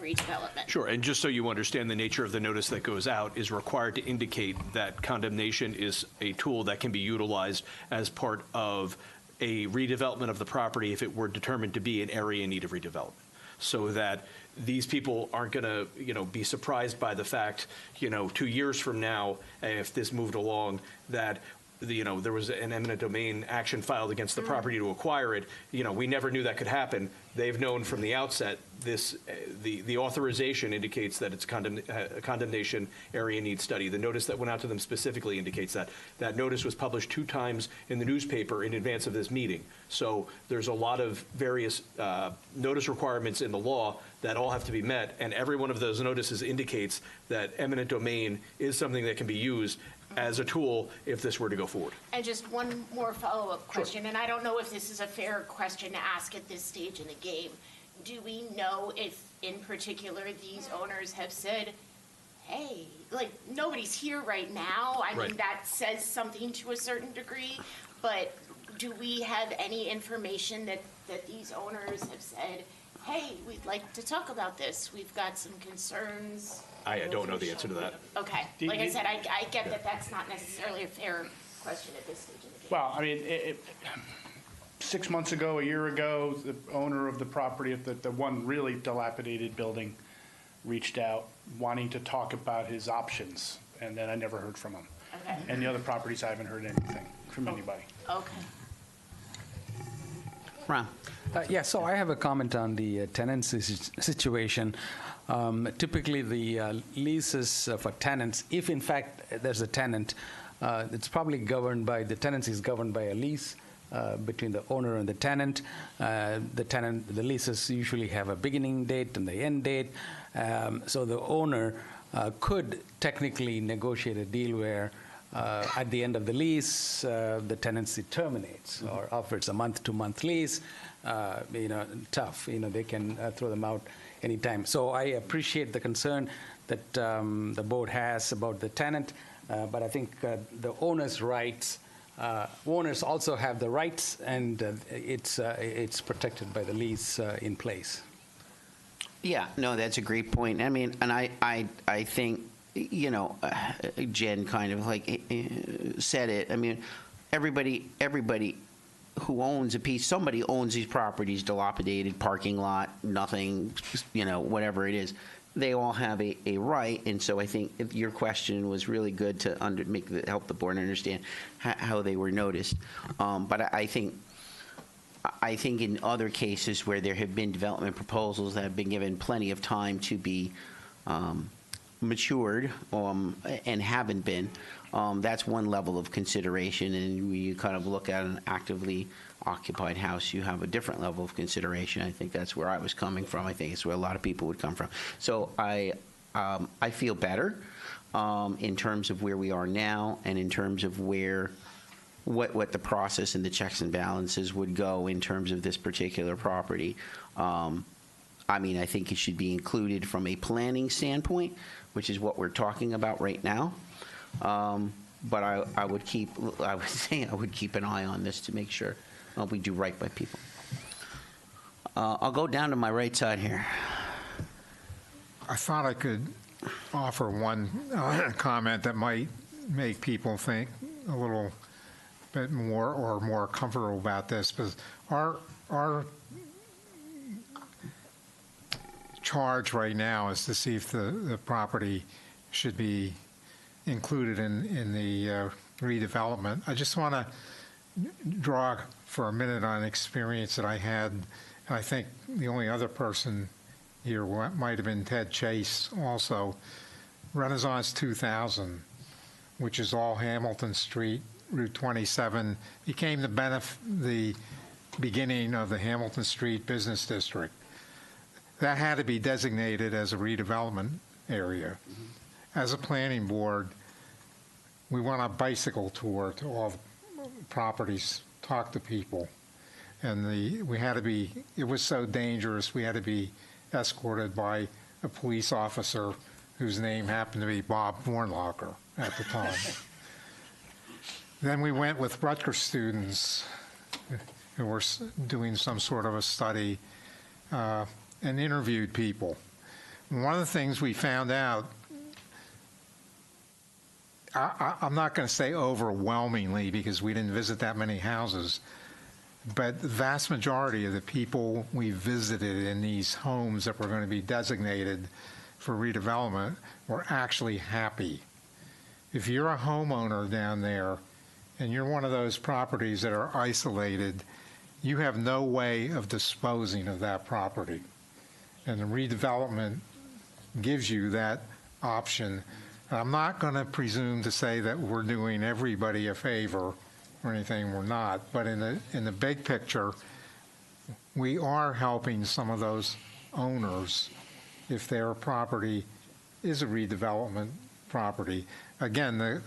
redevelopment. Sure, and just so you understand, the nature of the notice that goes out is required to indicate that condemnation is a tool that can be utilized as part of a redevelopment of the property if it were determined to be an area in need of redevelopment. So that these people aren't going to, be surprised by the fact, 2 years from now, if this moved along, that there was an eminent domain action filed against the property to acquire it. We never knew that could happen. They've known from the outset the authorization indicates that it's a condemnation area needs study. The notice that went out to them specifically indicates that. That notice was published 2 times in the newspaper in advance of this meeting. So there's a lot of various notice requirements in the law that all have to be met, and every one of those notices indicates that eminent domain is something that can be used as a tool if this were to go forward. And just one more follow-up question, and I don't know if this is a fair question to ask at this stage in the game. Do we know if, in particular, these owners have said, hey, nobody's here right now? I mean, that says something to a certain degree, but do we have any information that these owners have said, hey, we'd like to talk about this, we've got some concerns? I don't know the answer to that. Okay. Like I said, I get that that's not necessarily a fair question at this stage in the game. Well, I mean, 6 months ago, a year ago, the owner of the property of the one really dilapidated building reached out wanting to talk about his options, and then I never heard from him. Okay. And the other properties, I haven't heard anything from anybody. Okay. Ron? Yeah, so I have a comment on the tenancy situation. Typically, the leases for tenants, if in fact there's a tenant, it's probably governed by, the tenancy is governed by a lease between the owner and the tenant. The leases usually have a beginning date and the end date. So the owner could technically negotiate a deal where at the end of the lease, the tenancy terminates, or offers a month-to-month lease. Tough. They can throw them out anytime. So I appreciate the concern that the board has about the tenant, but I think the owner's rights. Owners also have the rights, and it's protected by the lease in place. Yeah, no, that's a great point. I mean, and I think, Jen kind of said it. I mean, everybody who owns a piece, somebody owns these properties, dilapidated parking lot, nothing, whatever it is. They all have a right, and so I think your question was really good to help the board understand how they were noticed. But I think in other cases where there have been development proposals that have been given plenty of time to be matured and haven't been, that's one level of consideration. And when you kind of look at an actively occupied house, you have a different level of consideration. I think that's where I was coming from. I think it's where a lot of people would come from. So I feel better in terms of where we are now, and in terms of what the process and the checks and balances would go in terms of this particular property. I mean, I think it should be included from a planning standpoint, which is what we're talking about right now. But I would keep an eye on this to make sure we do right by people. I'll go down to my right side here. I thought I could offer one comment that might make people think a little bit more comfortable about this, because our charge right now is to see if the property should be included in the redevelopment. I just want to draw for a minute on experience that I had, and I think the only other person here might have been Ted Chase also. Renaissance 2000, which is all Hamilton Street, Route 27, became the beginning of the Hamilton Street Business District. that had to be designated as a redevelopment area. As a planning board, we went on a bicycle tour to all the properties, talk to people. And we had to be, it was so dangerous, we had to be escorted by a police officer whose name happened to be Bob Warnlocker at the time. Then we went with Rutgers students who were doing some sort of a study and interviewed people. And one of the things we found out, I'm not going to say overwhelmingly because we didn't visit that many houses, but the vast majority of the people we visited in these homes that were going to be designated for redevelopment were actually happy. If you're a homeowner down there and you're one of those properties that are isolated, you have no way of disposing of that property. And the redevelopment gives you that option. I'm not going to presume to say that we're doing everybody a favor or anything, we're not, but in the big picture, we are helping some of those owners if their property is a redevelopment property. Again,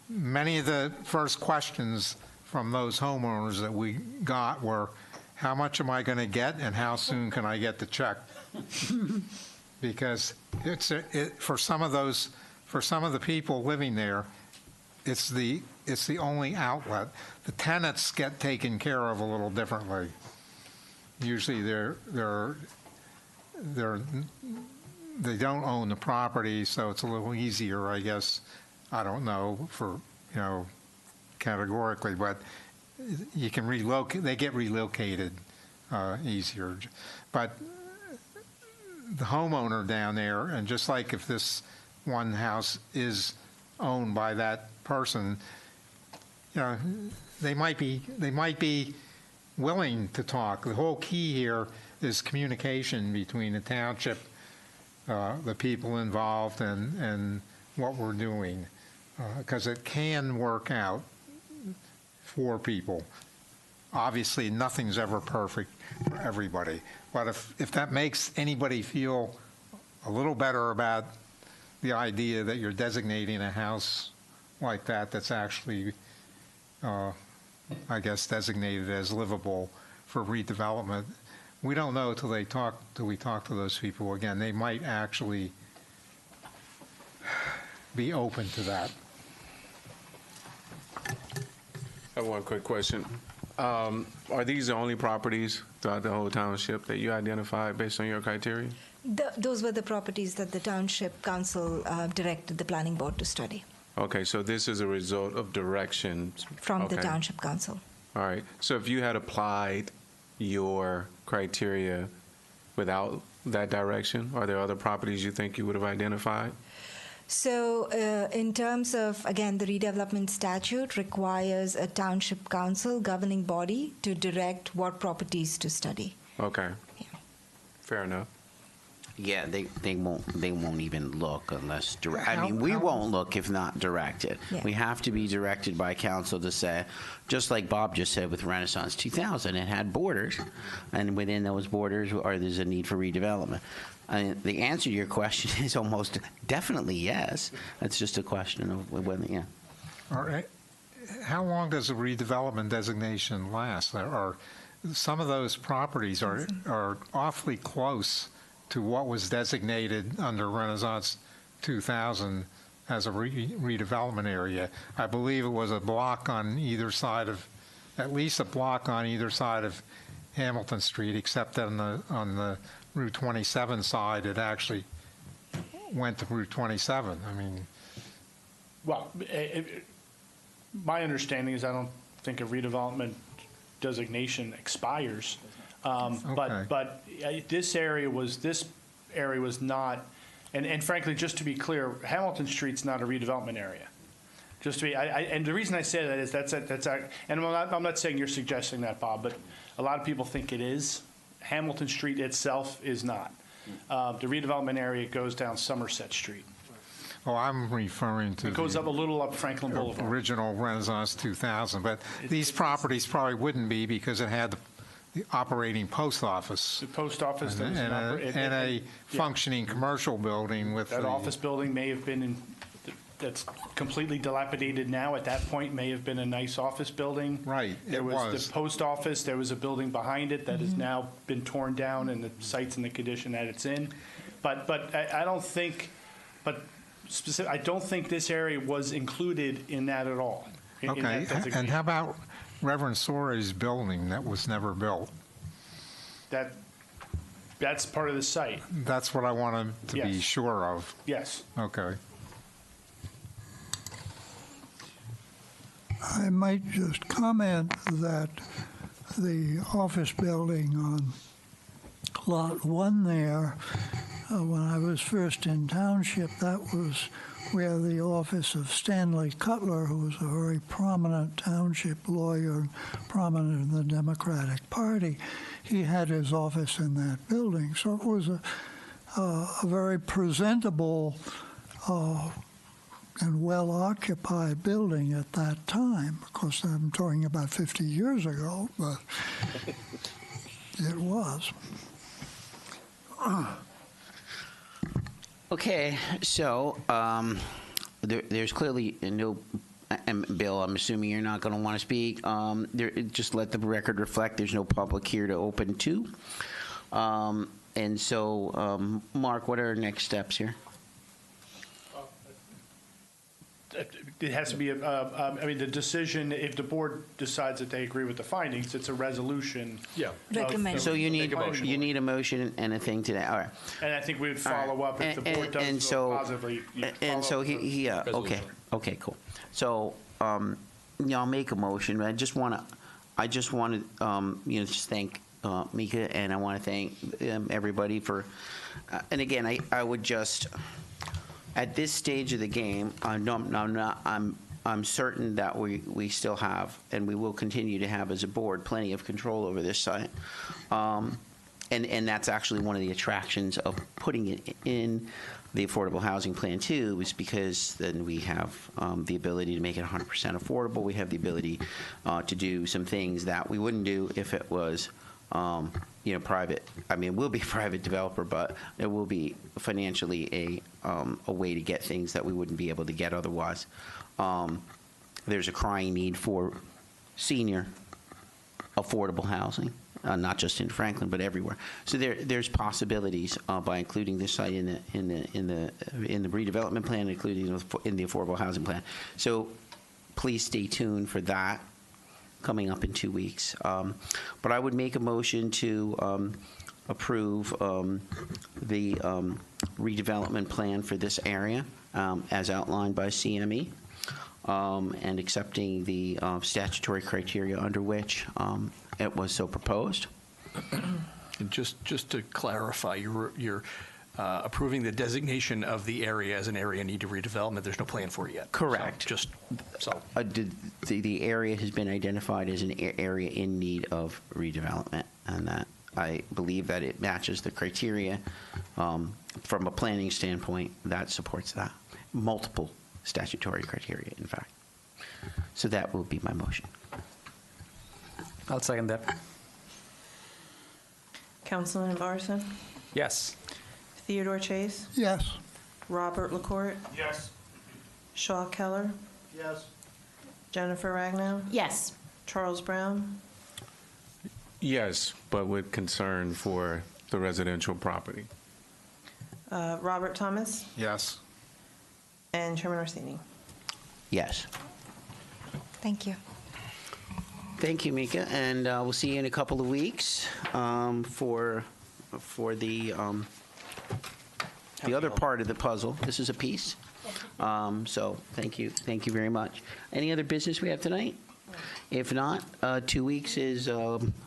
many of the first questions from those homeowners that we got were, how much am I going to get and how soon can I get the check? Because for some of the people living there, it's the only outlet. The tenants get taken care of a little differently. Usually they don't own the property, so it's a little easier, I guess. I don't know for, categorically, but you can relocate, they get relocated easier. But the homeowner down there, and just like if this one house is owned by that person, they might be willing to talk. The whole key here is communication between the township, the people involved, and what we're doing, because it can work out for people. Obviously, nothing's ever perfect for everybody, but if that makes anybody feel a little better about the idea that you're designating a house like that that's actually, I guess, designated as livable for redevelopment, we don't know till we talk to those people again. They might actually be open to that. I have one quick question. Are these the only properties throughout the whole township that you identified based on your criteria? Those were the properties that the Township Council directed the Planning Board to study. Okay, so this is a result of direction From the Township Council. All right. So if you had applied your criteria without that direction, are there other properties you think you would have identified? So in terms of, again, the redevelopment statute requires a Township Council governing body to direct what properties to study. Okay. Yeah. Fair enough. Yeah, they won't even look unless direct. I mean, we won't look if not directed. Yeah. We have to be directed by council to say, just like Bob just said with Renaissance 2000, it had borders, and within those borders, there's a need for redevelopment. The answer to your question is almost definitely yes. It's just a question of whether, yeah. All right. How long does a redevelopment designation last? Some of those properties are awfully close to what was designated under Renaissance 2000 as a redevelopment area. I believe it was a block on either side of, at least a block on either side of Hamilton Street, except that on the Route 27 side, it actually went to Route 27. I mean, Well, my understanding is I don't think a redevelopment designation expires. But this area was not, and frankly, just to be clear, Hamilton Street's not a redevelopment area. Just to be, and the reason I say that is and I'm not saying you're suggesting that, Bob, but a lot of people think it is. Hamilton Street itself is not. The redevelopment area goes down Somerset Street. oh, I'm referring to It goes up a little up Franklin Boulevard. original Renaissance 2000, but these properties probably wouldn't be because it had the operating post office. The post office, there was And an a yeah. functioning commercial building with That the... office building may have been that's completely dilapidated now. At that point, may have been a nice office building. Right, There it was was. the post office, there was a building behind it that has now been torn down, and the site's in the condition that it's in. But I don't think, I don't think this area was included in that at all. in that Okay, and designation. how about Reverend Soares' building that was never built? That's part of the site, That's what I wanted to be Yes. sure of. yes. Okay. I might just comment that the office building on Lot 1 there, when I was first in Township, that was where the office of Stanley Cutler, who was a very prominent Township lawyer, prominent in the Democratic Party, he had his office in that building. So it was a very presentable and well-occupied building at that time. Of course, I'm talking about 50 years ago, but it was. Okay, so there's clearly no, and Bill, I'm assuming you're not going to want to speak. Just let the record reflect there's no public here to open to. And so, Mark, what are our next steps here? It has to be, I mean, the decision, if the board decides that they agree with the findings, it's a resolution. Yeah. Recommend. So you need, Make a motion. you need a motion and a thing today, all right. And I think we would follow up if the board And does so- vote positively. you And so follow up with he, okay, Resolution. okay, cool. So, I'll make a motion, but I just want to, just thank Mika, and I want to thank everybody for, and again, I would just, at this stage of the game, I'm certain that we still have, and we will continue to have as a board, plenty of control over this site. And that's actually one of the attractions of putting it in the affordable housing plan too, is because then we have the ability to make it 100% affordable. We have the ability to do some things that we wouldn't do if it was, private. I mean, we'll be a private developer, but it will be financially a way to get things that we wouldn't be able to get otherwise. There's a crying need for senior affordable housing. Not just in Franklin, but everywhere. So there's possibilities by including this site in the redevelopment plan, including in the affordable housing plan. So please stay tuned for that coming up in 2 weeks. But I would make a motion to approve the redevelopment plan for this area as outlined by CME. And accepting the statutory criteria under which it was so proposed. And just to clarify, you're approving the designation of the area as an area in need of redevelopment. There's no plan for it yet. Correct. So. The area has been identified as an area in need of redevelopment, and that I believe that it matches the criteria from a planning standpoint that supports that. Multiple statutory criteria, in fact. So that will be my motion. I'll second that. Councilman Larson, Yes. Theodore Chase, Yes. Robert LaCourte, Yes. Shaw Keller, Yes. Jennifer Ragnow, Yes. Charles Brown, Yes, but with concern for the residential property. Robert Thomas, Yes. and Chairman Orsini. Yes. Thank you. Thank you, Mika, and we'll see you in a couple of weeks for the other part of the puzzle. This is a piece. So thank you very much. Any other business we have tonight? If not, 2 weeks is,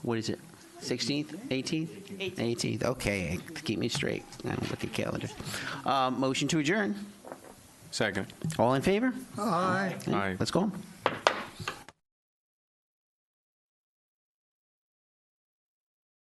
what is it, 16th, 18th? 18th, okay, keep me straight. I don't look at calendars. Motion to adjourn. Second. All in favor? Aye. Aye. Let's go home.